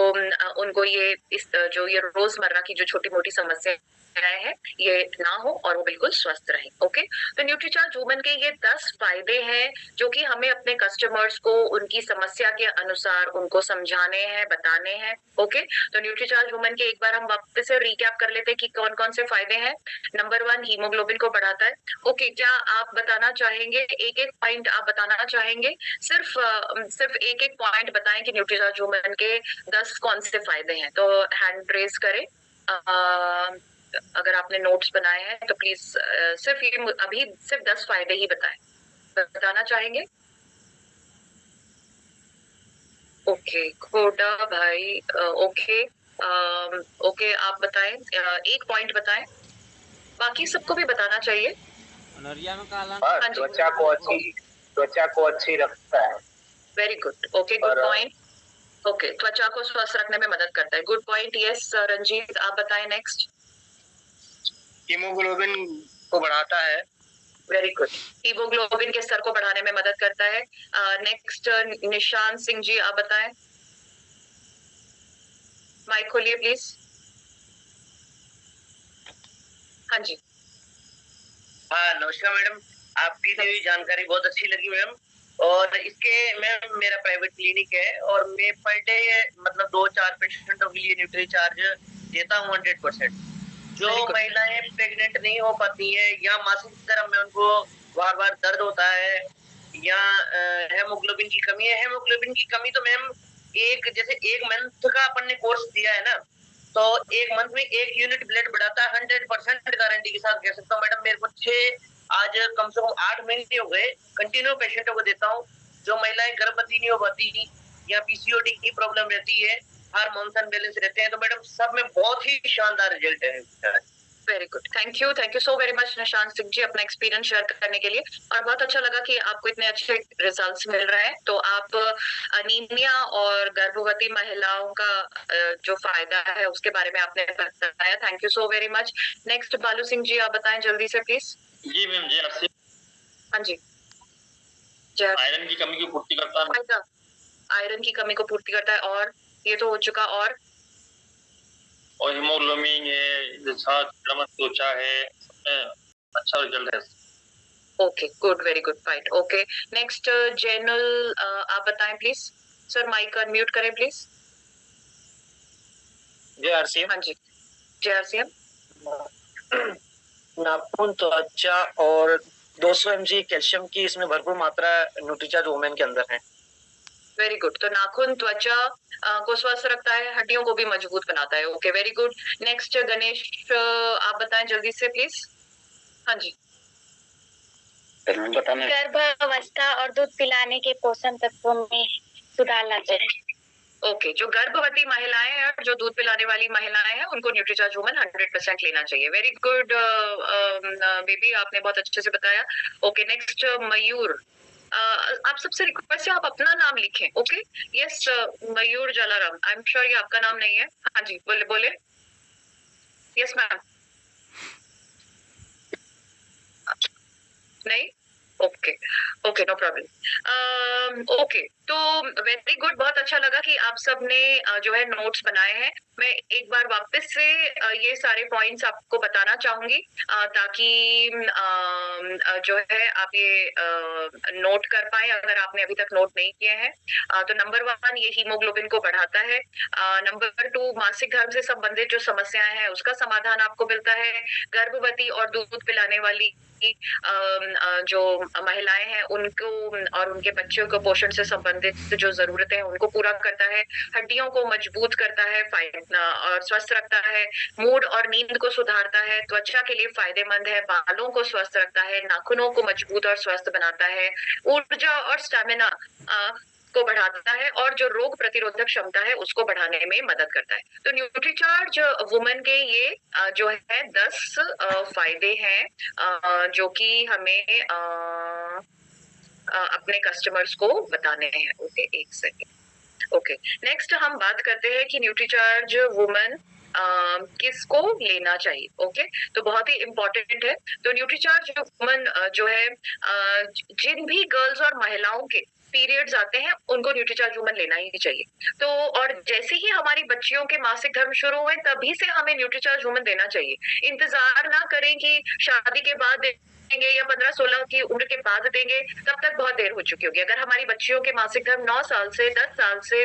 उनको ये इस जो ये रोजमर्रा की जो छोटी मोटी समस्या समस्याएं हैं ये ना हो और वो बिल्कुल स्वस्थ रहें। ओके, तो न्यूट्रीचार्ज वुमन के ये 10 फायदे हैं जो कि हमें अपने कस्टमर्स को उनकी समस्या के अनुसार उनको समझाने हैं, बताने हैं। ओके, तो न्यूट्रीचार्ज वुमन के एक बार हम वापस से रिकैप कर लेते हैं कि कौन कौन से फायदे हैं। नंबर 1, हीमोग्लोबिन को बढ़ाता है। ओके, क्या आप बताना चाहेंगे, एक एक पॉइंट आप बताना चाहेंगे? सिर्फ एक एक पॉइंट बताएं कि न्यूट्रीचार्ज वुमन के 10 कौन से फायदे हैं। तो हैंड रेज करें अगर आपने नोट्स बनाए हैं तो प्लीज सिर्फ ये अभी सिर्फ 10 फायदे ही बताना चाहेंगे। ओके, खोडा भाई, ओके ओके, आप बताएं, एक पॉइंट बताएं, बाकी सबको भी बताना चाहिए। त्वचा को अच्छी रखता है। Very good, okay, good point. Okay, त्वचा को स्वस्थ रखने में मदद करता है, गुड पॉइंट। यस रंजीत, आप बताएं नेक्स्ट। हीमोग्लोबिन को बढ़ाता है। वेरी गुड, हीमोग्लोबिन के स्तर को बढ़ाने में मदद करता है। नेक्स्ट निशांत सिंह जी, आप बताएं, माइक खोलिए प्लीज। हाँ जी। हाँ नमस्कार मैडम, आपकी दी हुई जानकारी बहुत अच्छी लगी मैम। और इसके मैम मेरा प्राइवेट क्लिनिक है और मैं पर डे मतलब 2-4 पेशेंटों के लिए न्यूट्रीचार्ज देता हूँ 100%। जो महिलाएं प्रेग्नेंट नहीं हो पाती है या मासिक धर्म में उनको बार बार दर्द होता है या हेमोग्लोबिन की कमी है। हेमोग्लोबिन की कमी तो मैम जैसे 1 मंथ का अपन ने कोर्स दिया है ना, तो 1 मंथ में 1 यूनिट ब्लड बढ़ाता है 100% गारंटी के साथ कह सकता हूँ मैडम। मेरे को आज कम से कम 8 महीने हो गए कंटिन्यू पेशेंटों को देता हूँ। जो महिलाएं गर्भवती नहीं हो पाती या पीसीओडी की प्रॉब्लम रहती है, हार्मोन्स अनबैलेंस रहते हैं, तो मैडम सब में बहुत ही शानदार रिजल्ट है। Very good, thank you so very much Nishant Singh ji अपना एक्सपीरियंस शेयर करने के लिए। और बहुत अच्छा लगा कि आपको इतने अच्छे रिजल्ट्स मिल रहे हैं। तो आप अनीमिया और गर्भवती महिलाओं का जो फायदा है उसके बारे में आपने बताया, thank you so very much. Next बालू सिंह जी, आप बताएं जल्दी से प्लीज। जी मैम, जी हाँ जी। आयरन की कमी को पूर्ति करता है। आयरन की कमी को पूर्ति करता है, और ये तो हो चुका, और हीमोग्लोबिन है, त्वचा है, अच्छा रिजल्ट है। Okay, good, very good point. Okay, next Zainul, आप बताएं प्लीज। सर माइक अनम्यूट करें प्लीज। जेआरसीएम। हाँ जी, जेआरसीएम। नाखून, त्वचा और 200 mg कैल्शियम की इसमें भरपूर मात्रा न्यूट्रीचार्ज वुमेन के अंदर है। वेरी गुड, तो नाखून त्वचा को स्वस्थ रखता है, हड्डियों को भी मजबूत बनाता है। Okay, very good. Next Ganesh, आप बताएं जल्दी से प्लीज। हाँ जी। गर्भावस्था और दूध पिलाने के पोषण तत्वों में सुधार लाता है। ओके, जो गर्भवती महिलाएं हैं और जो दूध पिलाने वाली महिलाएं हैं उनको न्यूट्रीचार्ज वुमन 100% लेना चाहिए। वेरी गुड बेबी, आपने बहुत अच्छे से बताया। ओके, नेक्स्ट मयूर, आप सबसे रिक्वेस्ट है आप अपना नाम लिखें। Okay, yes Mayur Jalaram, I am sure ये आपका नाम नहीं है। हाँ जी, बोले। Yes ma'am. नहीं, okay okay, no problem. Okay, तो वेरी गुड, बहुत अच्छा लगा कि आप सब ने जो है नोट्स बनाए हैं। मैं एक बार वापस से ये सारे पॉइंट्स आपको बताना चाहूंगी ताकि जो है आप ये नोट कर पाए अगर आपने अभी तक नोट नहीं किए हैं। तो नंबर 1 ये हीमोग्लोबिन को बढ़ाता है। नंबर 2 मासिक धर्म से संबंधित जो समस्याएं हैं उसका समाधान आपको मिलता है। गर्भवती और दूध पिलाने वाली जो महिलाएं हैं उनको और उनके बच्चों को पोषण से संबंधित जो जरूरतें हैं उनको पूरा करता है। हड्डियों को मजबूत करता है और स्वस्थ रखता है। मूड और नींद को सुधारता है। त्वचा के लिए फायदेमंद है। बालों को स्वस्थ रखता है। नाखूनों को मजबूत और स्वस्थ बनाता है। ऊर्जा और स्टैमिना को बढ़ाता है और जो रोग प्रतिरोधक क्षमता है उसको बढ़ाने में मदद करता है। तो न्यूट्रीचार्ज वुमन के ये जो है 10 फायदे हैं जो कि हमें अपने कस्टमर्स को बताने हैं। ओके, एक सेकेंड। ओके, नेक्स्ट हम बात करते हैं कि न्यूट्रीचार्ज वुमन किसको लेना चाहिए। ओके, तो बहुत ही इम्पोर्टेंट है। तो न्यूट्रीचार्ज वुमन जो है जिन भी गर्ल्स और महिलाओं के पीरियड्स आते हैं उनको न्यूट्रीचार्ज वुमन लेना ही चाहिए। तो और जैसे ही हमारी बच्चियों के मासिक धर्म शुरू हुए तभी से हमें न्यूट्रीचार्ज वुमन देना चाहिए। इंतजार ना करें कि शादी के बाद देंगे या 15-16 की उम्र के बाद देंगे, तब तक बहुत देर हो चुकी होगी। अगर हमारी बच्चियों के मासिक धर्म 9 साल से 10 साल से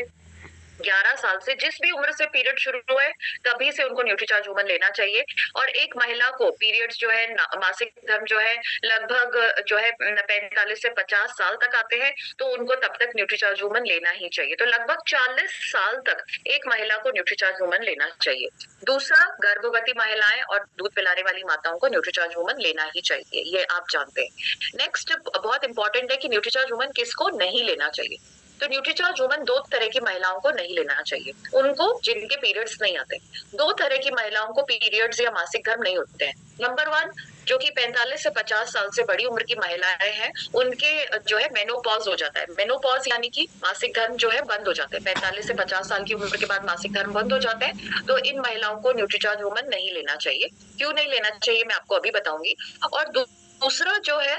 11 साल से जिस भी उम्र से पीरियड शुरू हुए तभी से उनको न्यूट्रीचार्ज वुमन लेना चाहिए। और एक महिला को पीरियड्स जो है मासिक धर्म जो है लगभग जो है 45 से 50 साल तक आते हैं, तो उनको तब तक न्यूट्रीचार्ज वुमन लेना ही चाहिए। तो लगभग 40 साल तक एक महिला को न्यूट्रीचार्ज वुमन लेना चाहिए। दूसरा, गर्भवती महिलाएं और दूध पिलाने वाली माताओं को न्यूट्रीचार्ज वुमन लेना ही चाहिए, ये आप जानते हैं। नेक्स्ट बहुत इंपॉर्टेंट है कि न्यूट्रीचार्ज वुमन किसको नहीं लेना चाहिए। तो न्यूट्रीचार्ज वुमन 2 तरह की महिलाओं को नहीं लेना चाहिए, उनको जिनके पीरियड्स नहीं आते। 2 तरह की महिलाओं को पीरियड्स या मासिक धर्म नहीं होते हैं। नंबर 1, जो कि 45 से 50 साल से बड़ी उम्र की महिलाएं हैं, उनके जो है मेनोपॉज हो जाता है। मेनोपॉज यानी कि मासिक धर्म जो है बंद हो जाते हैं। 45 से 50 साल की उम्र के बाद मासिक धर्म बंद हो जाते हैं। तो इन महिलाओं को न्यूट्रीचार्ज वुमन नहीं लेना चाहिए। क्यों नहीं लेना चाहिए मैं आपको अभी बताऊंगी। और दूसरा जो है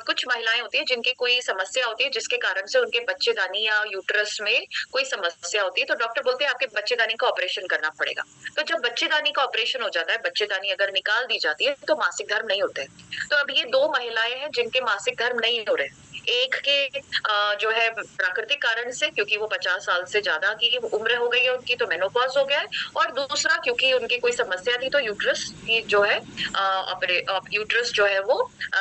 कुछ महिलाएं होती है जिनकी कोई समस्या होती है जिसके कारण से उनके बच्चेदानी या यूट्रस में कोई समस्या होती है, तो डॉक्टर बोलते हैं आपके बच्चेदानी का ऑपरेशन करना पड़ेगा। तो जब बच्चेदानी का ऑपरेशन हो जाता है, बच्चेदानी अगर निकाल दी जाती है तो मासिक धर्म नहीं होते। तो अब ये 2 महिलाएं हैं जिनके मासिक धर्म नहीं हो रहे। एक के जो है प्राकृतिक कारण से, क्योंकि वो 50 साल से ज्यादा की उम्र हो गई है उनकी, तो मेनोपॉज हो गया है। और दूसरा क्योंकि उनकी कोई समस्या थी, तो यूट्रस की जो है यूट्रस जो है वो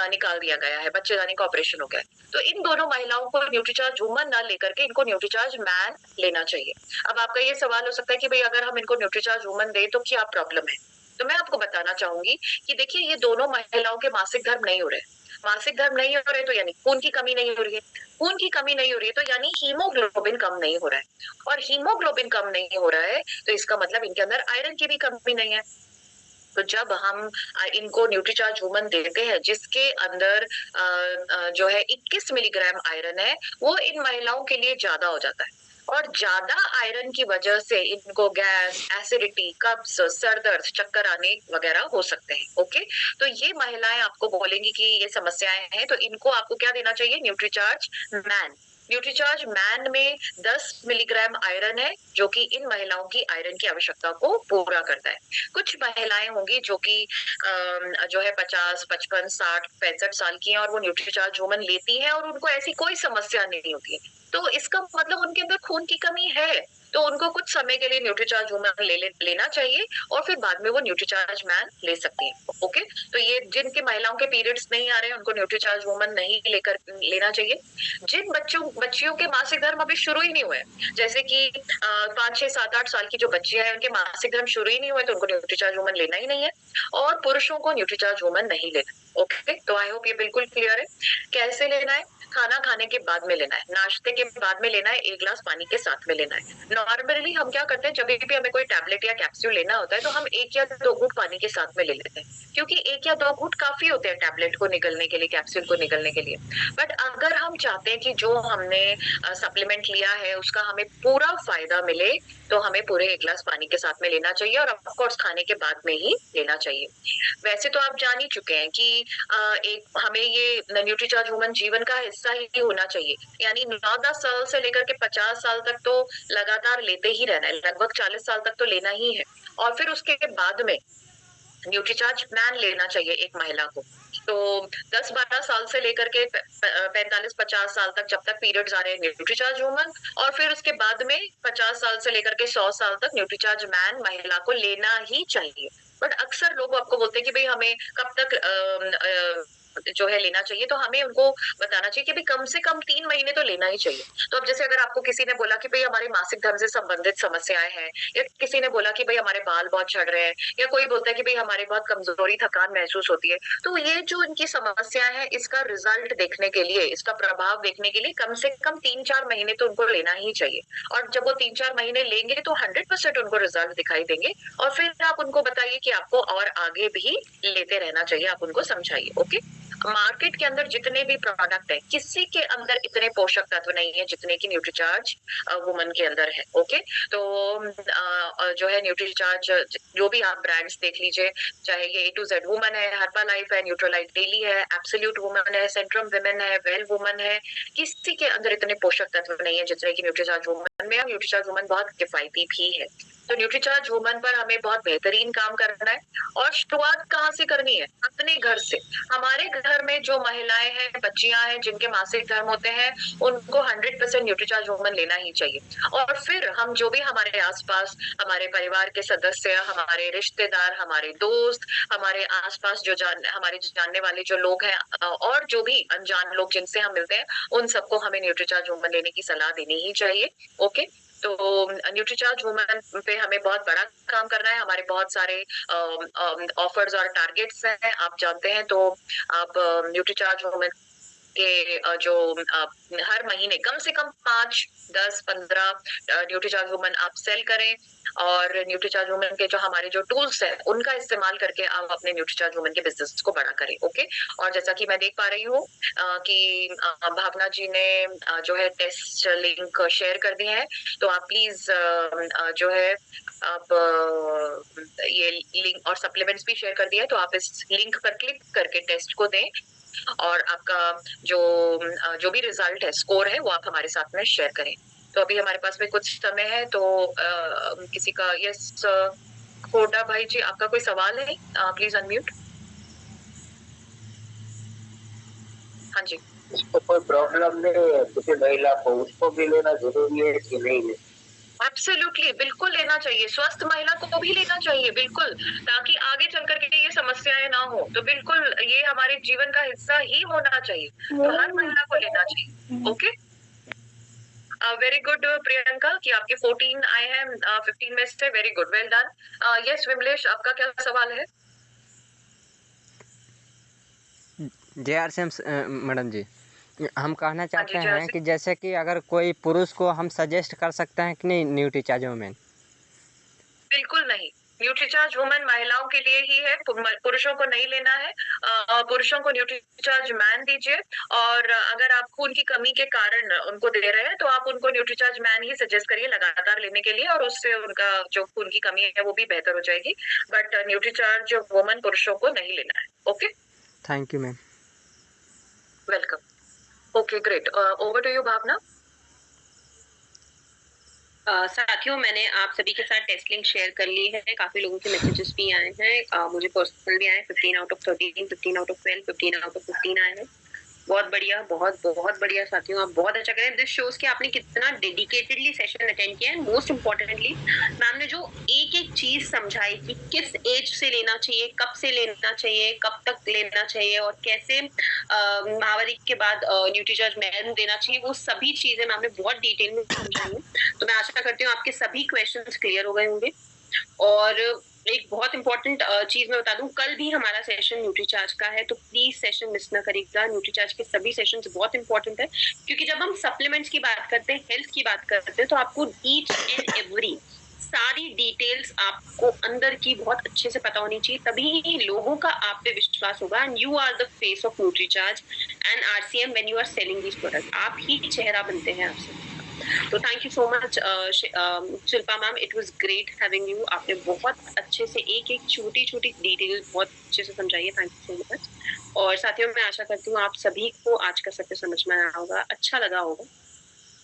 निकाल दिया गया है, बच्चेदानी का ऑपरेशन हो गया है। तो इन दोनों महिलाओं को न्यूट्रीचार्ज वुमन ना लेकर के इनको न्यूट्रीचार्ज मैन लेना चाहिए। अब आपका ये सवाल हो सकता है कि भाई अगर हम इनको न्यूट्रीचार्ज वुमन दें तो क्या प्रॉब्लम है। तो मैं आपको बताना चाहूंगी कि देखिए ये दोनों महिलाओं के मासिक धर्म नहीं हो रहे। मासिक धर्म नहीं हो रहे तो यानी खून की कमी नहीं हो रही है। खून की कमी नहीं हो रही है तो यानी हीमोग्लोबिन कम नहीं हो रहा है। और हीमोग्लोबिन कम नहीं हो रहा है तो इसका मतलब इनके अंदर आयरन की भी कमी नहीं है। तो जब हम इनको न्यूट्रीचार्ज वुमन देते हैं जिसके अंदर जो है 21 मिलीग्राम आयरन है, वो इन महिलाओं के लिए ज्यादा हो जाता है। और ज्यादा आयरन की वजह से इनको गैस, एसिडिटी, कब्ज, सर दर्द, चक्कर आने वगैरह हो सकते हैं। ओके, तो ये महिलाएं आपको बोलेंगी कि ये समस्याएं हैं, तो इनको आपको क्या देना चाहिए, न्यूट्रीचार्ज मैन। न्यूट्रीचार्ज मैन में 10 मिलीग्राम आयरन है जो कि इन महिलाओं की आयरन की आवश्यकता को पूरा करता है। कुछ महिलाएं होंगी जो कि जो है 50, 55, 60, 65 साल की हैं और वो न्यूट्रीचार्ज वुमन लेती हैं और उनको ऐसी कोई समस्या नहीं होती है। तो इसका मतलब उनके अंदर खून की कमी है, तो उनको कुछ समय के लिए न्यूट्रीचार्ज वुमन लेना चाहिए और फिर बाद में वो न्यूट्रीचार्ज मैन ले सकती है। ओके, तो ये जिनके महिलाओं के पीरियड्स नहीं आ रहे हैं उनको न्यूट्रीचार्ज वुमन नहीं लेना चाहिए। जिन बच्चियों के मासिक धर्म अभी शुरू ही नहीं हुए, जैसे कि 5, 6, 7, 8 साल की जो बच्चियां हैं उनके मासिक धर्म शुरू ही नहीं हुए, तो उनको न्यूट्रीचार्ज वुमन लेना ही नहीं है। और पुरुषों को न्यूट्रीचार्ज वुमन नहीं लेना। ओके, तो आई होप ये बिल्कुल क्लियर है। कैसे लेना है, खाना खाने के बाद में लेना है, नाश्ते के बाद में लेना है, 1 गिलास पानी के साथ में लेना है। नॉर्मली हम क्या करते हैं, जब भी हमें कोई टैबलेट या कैप्सूल लेना होता है तो हम 1 या 2 घूंट पानी के साथ में ले लेते हैं, क्योंकि 1 या 2 घूंट काफी होते हैं टैबलेट को निगलने के लिए, कैप्सूल को निगलने के लिए। बट अगर हम चाहते हैं कि जो हमने सप्लीमेंट लिया है उसका हमें पूरा फायदा मिले, तो हमें पूरे 1 गिलास पानी के साथ में लेना चाहिए और ऑफ कोर्स खाने के बाद में ही लेना चाहिए। वैसे तो आप जान ही चुके हैं कि हमें ये न्यूट्रीचार्ज वुमन जीवन का हिस्सा ही होना चाहिए, यानी 9-10 साल से लेकर के 50 साल तक तो लगातार लेते ही रहना है, लगभग 40 साल तक तो लेना ही है। और फिर उसके बाद में न्यूट्रीचार्ज मैन लेना चाहिए एक महिला को। तो 10-12 साल से लेकर के 45-50 साल तक जब तक पीरियड्स आ रहे हैं न्यूट्रीचार्ज वुमन, और फिर उसके बाद में 50 साल से लेकर के 100 साल तक न्यूट्रीचार्ज मैन महिला को लेना ही चाहिए। बट अक्सर लोग आपको बोलते हैं कि भाई हमें कब तक जो है लेना चाहिए, तो हमें उनको बताना चाहिए कि भाई कम से कम 3 महीने तो लेना ही चाहिए। तो अब जैसे अगर आपको किसी ने बोला कि भाई हमारे मासिक धर्म से संबंधित समस्याएं हैं, या किसी ने बोला कि भाई हमारे बाल बहुत झड़ रहे हैं, या कोई बोलता है कि भाई हमारे बहुत कमजोरी, थकान महसूस होती है, तो ये जो इनकी समस्या है इसका रिजल्ट देखने के लिए, इसका प्रभाव देखने के लिए कम से कम 3-4 महीने तो उनको लेना ही चाहिए। और जब वो 3-4 महीने लेंगे तो 100% उनको रिजल्ट दिखाई देंगे, और फिर आप उनको बताइए कि आपको और आगे भी लेते रहना चाहिए, आप उनको समझाइए। ओके, मार्केट के अंदर जितने भी प्रोडक्ट है किसी के अंदर इतने पोषक तत्व नहीं है जितने की न्यूट्रीचार्ज वुमन के अंदर है। ओके, तो जो है न्यूट्रीचार्ज, जो भी आप ब्रांड्स देख लीजिए, चाहे ये A to Z वुमन है, हर्बालाइफ है, न्यूट्रोलाइट डेली है, एब्सोल्यूट वुमन है, सेंट्रम विमेन है, वेल वुमन है, किसी के अंदर इतने पोषक तत्व नहीं है जितने की न्यूट्रीचार्ज वुमन में। न्यूट्रीचार्ज वुमन बहुत किफायती भी है। तो न्यूट्रीचार्ज वुमन पर हमें बहुत बेहतरीन काम करना है। और शुरुआत कहाँ से करनी है? अपने घर से। हमारे घर में जो महिलाएं हैं, बच्चियां हैं जिनके मासिक धर्म होते हैं, उनको 100% न्यूट्रीचार्ज वुमन लेना ही चाहिए। और फिर हम जो भी हमारे आसपास, हमारे परिवार के सदस्य, हमारे रिश्तेदार, हमारे दोस्त, हमारे आसपास जो हमारे जानने वाले जो लोग हैं, और जो भी अनजान लोग जिनसे हम मिलते हैं, उन सबको हमें न्यूट्रीचार्ज वुमन लेने की सलाह देनी ही चाहिए। ओके, तो न्यूट्रीचार्ज वुमन पे हमें बहुत बड़ा काम करना है। हमारे बहुत सारे ऑफर्स और टारगेट्स हैं, आप जानते हैं। तो आप न्यूट्रीचार्ज वुमन के जो हर महीने कम से कम 5, 10, 15 न्यूट्रीचार्ज वुमन आप सेल करें। और न्यूट्रीचार्ज वुमन के जो हमारे जो टूल्स हैं उनका इस्तेमाल करके आप अपने न्यूट्रीचार्ज वुमन के बिजनेस को बड़ा करें। ओके, और जैसा कि मैं देख पा रही हूँ कि भावना जी ने जो है टेस्ट लिंक शेयर कर दिए हैं, तो आप प्लीज जो है आप ये लिंक और सप्लीमेंट्स भी शेयर कर दिया है, तो आप इस लिंक पर क्लिक करके टेस्ट को दें और आपका जो भी रिजल्ट है, स्कोर है, वो आप हमारे साथ में शेयर करें। तो अभी हमारे पास में कुछ समय है, तो किसी का, यस खोटा भाई जी, आपका कोई सवाल है? Please unmute. हाँ जी। इसको कोई प्रॉब्लम नहीं है किसी महिला को, उसको भी लेना जरूरी है कि नहीं? एब्सोल्युटली, बिल्कुल लेना चाहिए। स्वस्थ महिला को भी लेना चाहिए, बिल्कुल, ताकि आगे चल करके ये समस्याएं ना हो। तो बिल्कुल ये हमारे जीवन का हिस्सा ही होना चाहिए, तो हर महिला को लेना चाहिए। ओके, वेरी गुड प्रियंका कि आपके 14 आए हैं 15 में से, very good, well done. Yes Vimlesh, आपका क्या सवाल है? JRCM मैडम जी, हम कहना चाहते हैं कि जैसे कि अगर कोई पुरुष को हम सजेस्ट कर सकते हैं कि नहीं न्यूट्रीचार्ज वुमेन? बिल्कुल नहीं, न्यूट्रीचार्ज वुमेन महिलाओं के लिए ही है, पुरुषों को नहीं लेना है। पुरुषों को न्यूट्रीचार्ज मैन दीजिए, और अगर आप खून की कमी के कारण उनको दे रहे हैं तो आप उनको न्यूट्रीचार्ज मैन ही सजेस्ट करिए लगातार लेने के लिए, और उससे उनका जो खून की कमी है वो भी बेहतर हो जाएगी। बट न्यूट्रीचार्ज वुमेन पुरुषों को नहीं लेना है। Okay, thank you ma'am. Welcome. Okay, great, over to you Bhavna. साथियों, मैंने आप सभी के साथ टेस्ट लिंक शेयर कर ली है। काफी लोगों के मैसेजेस भी आए हैं, मुझे पर्सनल भी आए। 15 out of 13, 15 out of 12, 15 out of 15 आए हैं। बहुत बढ़िया, बहुत बहुत बढ़िया साथियों, आप बहुत अच्छा करें। दिस शोज कि आपने कितना डेडिकेटेडली सेशन अटेंड किया है। मोस्ट इम्पोर्टेंटली मैम ने जो एक एक चीज समझाई कि किस एज से लेना चाहिए, कब से लेना चाहिए, कब तक लेना चाहिए, और कैसे महावारी के बाद न्यूट्रीचार्ज मैन देना चाहिए, वो सभी चीजें मैम ने बहुत डिटेल में समझाई है। तो मैं आशा करती हूँ आपके सभी क्वेश्चंस क्लियर हो गए होंगे। और एक बहुत इंपॉर्टेंट चीज मैं बता दूं, कल भी हमारा सेशन न्यूट्रीचार्ज का है, तो प्लीज सेशन मिस ना करिएगा। न्यूट्रीचार्ज के सभी सेशंस बहुत इंपॉर्टेंट है, क्योंकि जब हम सप्लीमेंट्स की बात करते हैं, हेल्थ की बात करते हैं, तो आपको ईच एंड एवरी सारी डिटेल्स आपको अंदर की बहुत अच्छे से पता होनी चाहिए, तभी लोगों का आप पे विश्वास होगा। And you are the face of Nutricharge and RCM when you are selling this product. आप ही चेहरा बनते हैं आपसे। तो thank you so much Shilpa ma'am, it was great having you. आपने बहुत अच्छे से एक एक छोटी छोटी डिटेल बहुत अच्छे से समझाई है। Thank you so much. और साथियों, मैं आशा करती हूँ आप सभी को आज का सत्र समझ में आया होगा, अच्छा लगा होगा।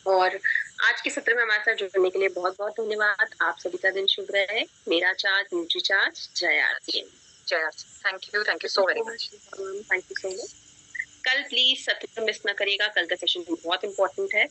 और आज के सत्र में हमारे साथ जुड़ने के लिए बहुत बहुत धन्यवाद। आप सभी का दिन शुभ रहे। मेरा चार्ज न्यूट्रीचार्ज। जय RCM। जय RCM। Thank you so very much. Thank you so much. कल प्लीज सत्र मिस ना करिएगा, कल का सेशन बहुत इंपॉर्टेंट है।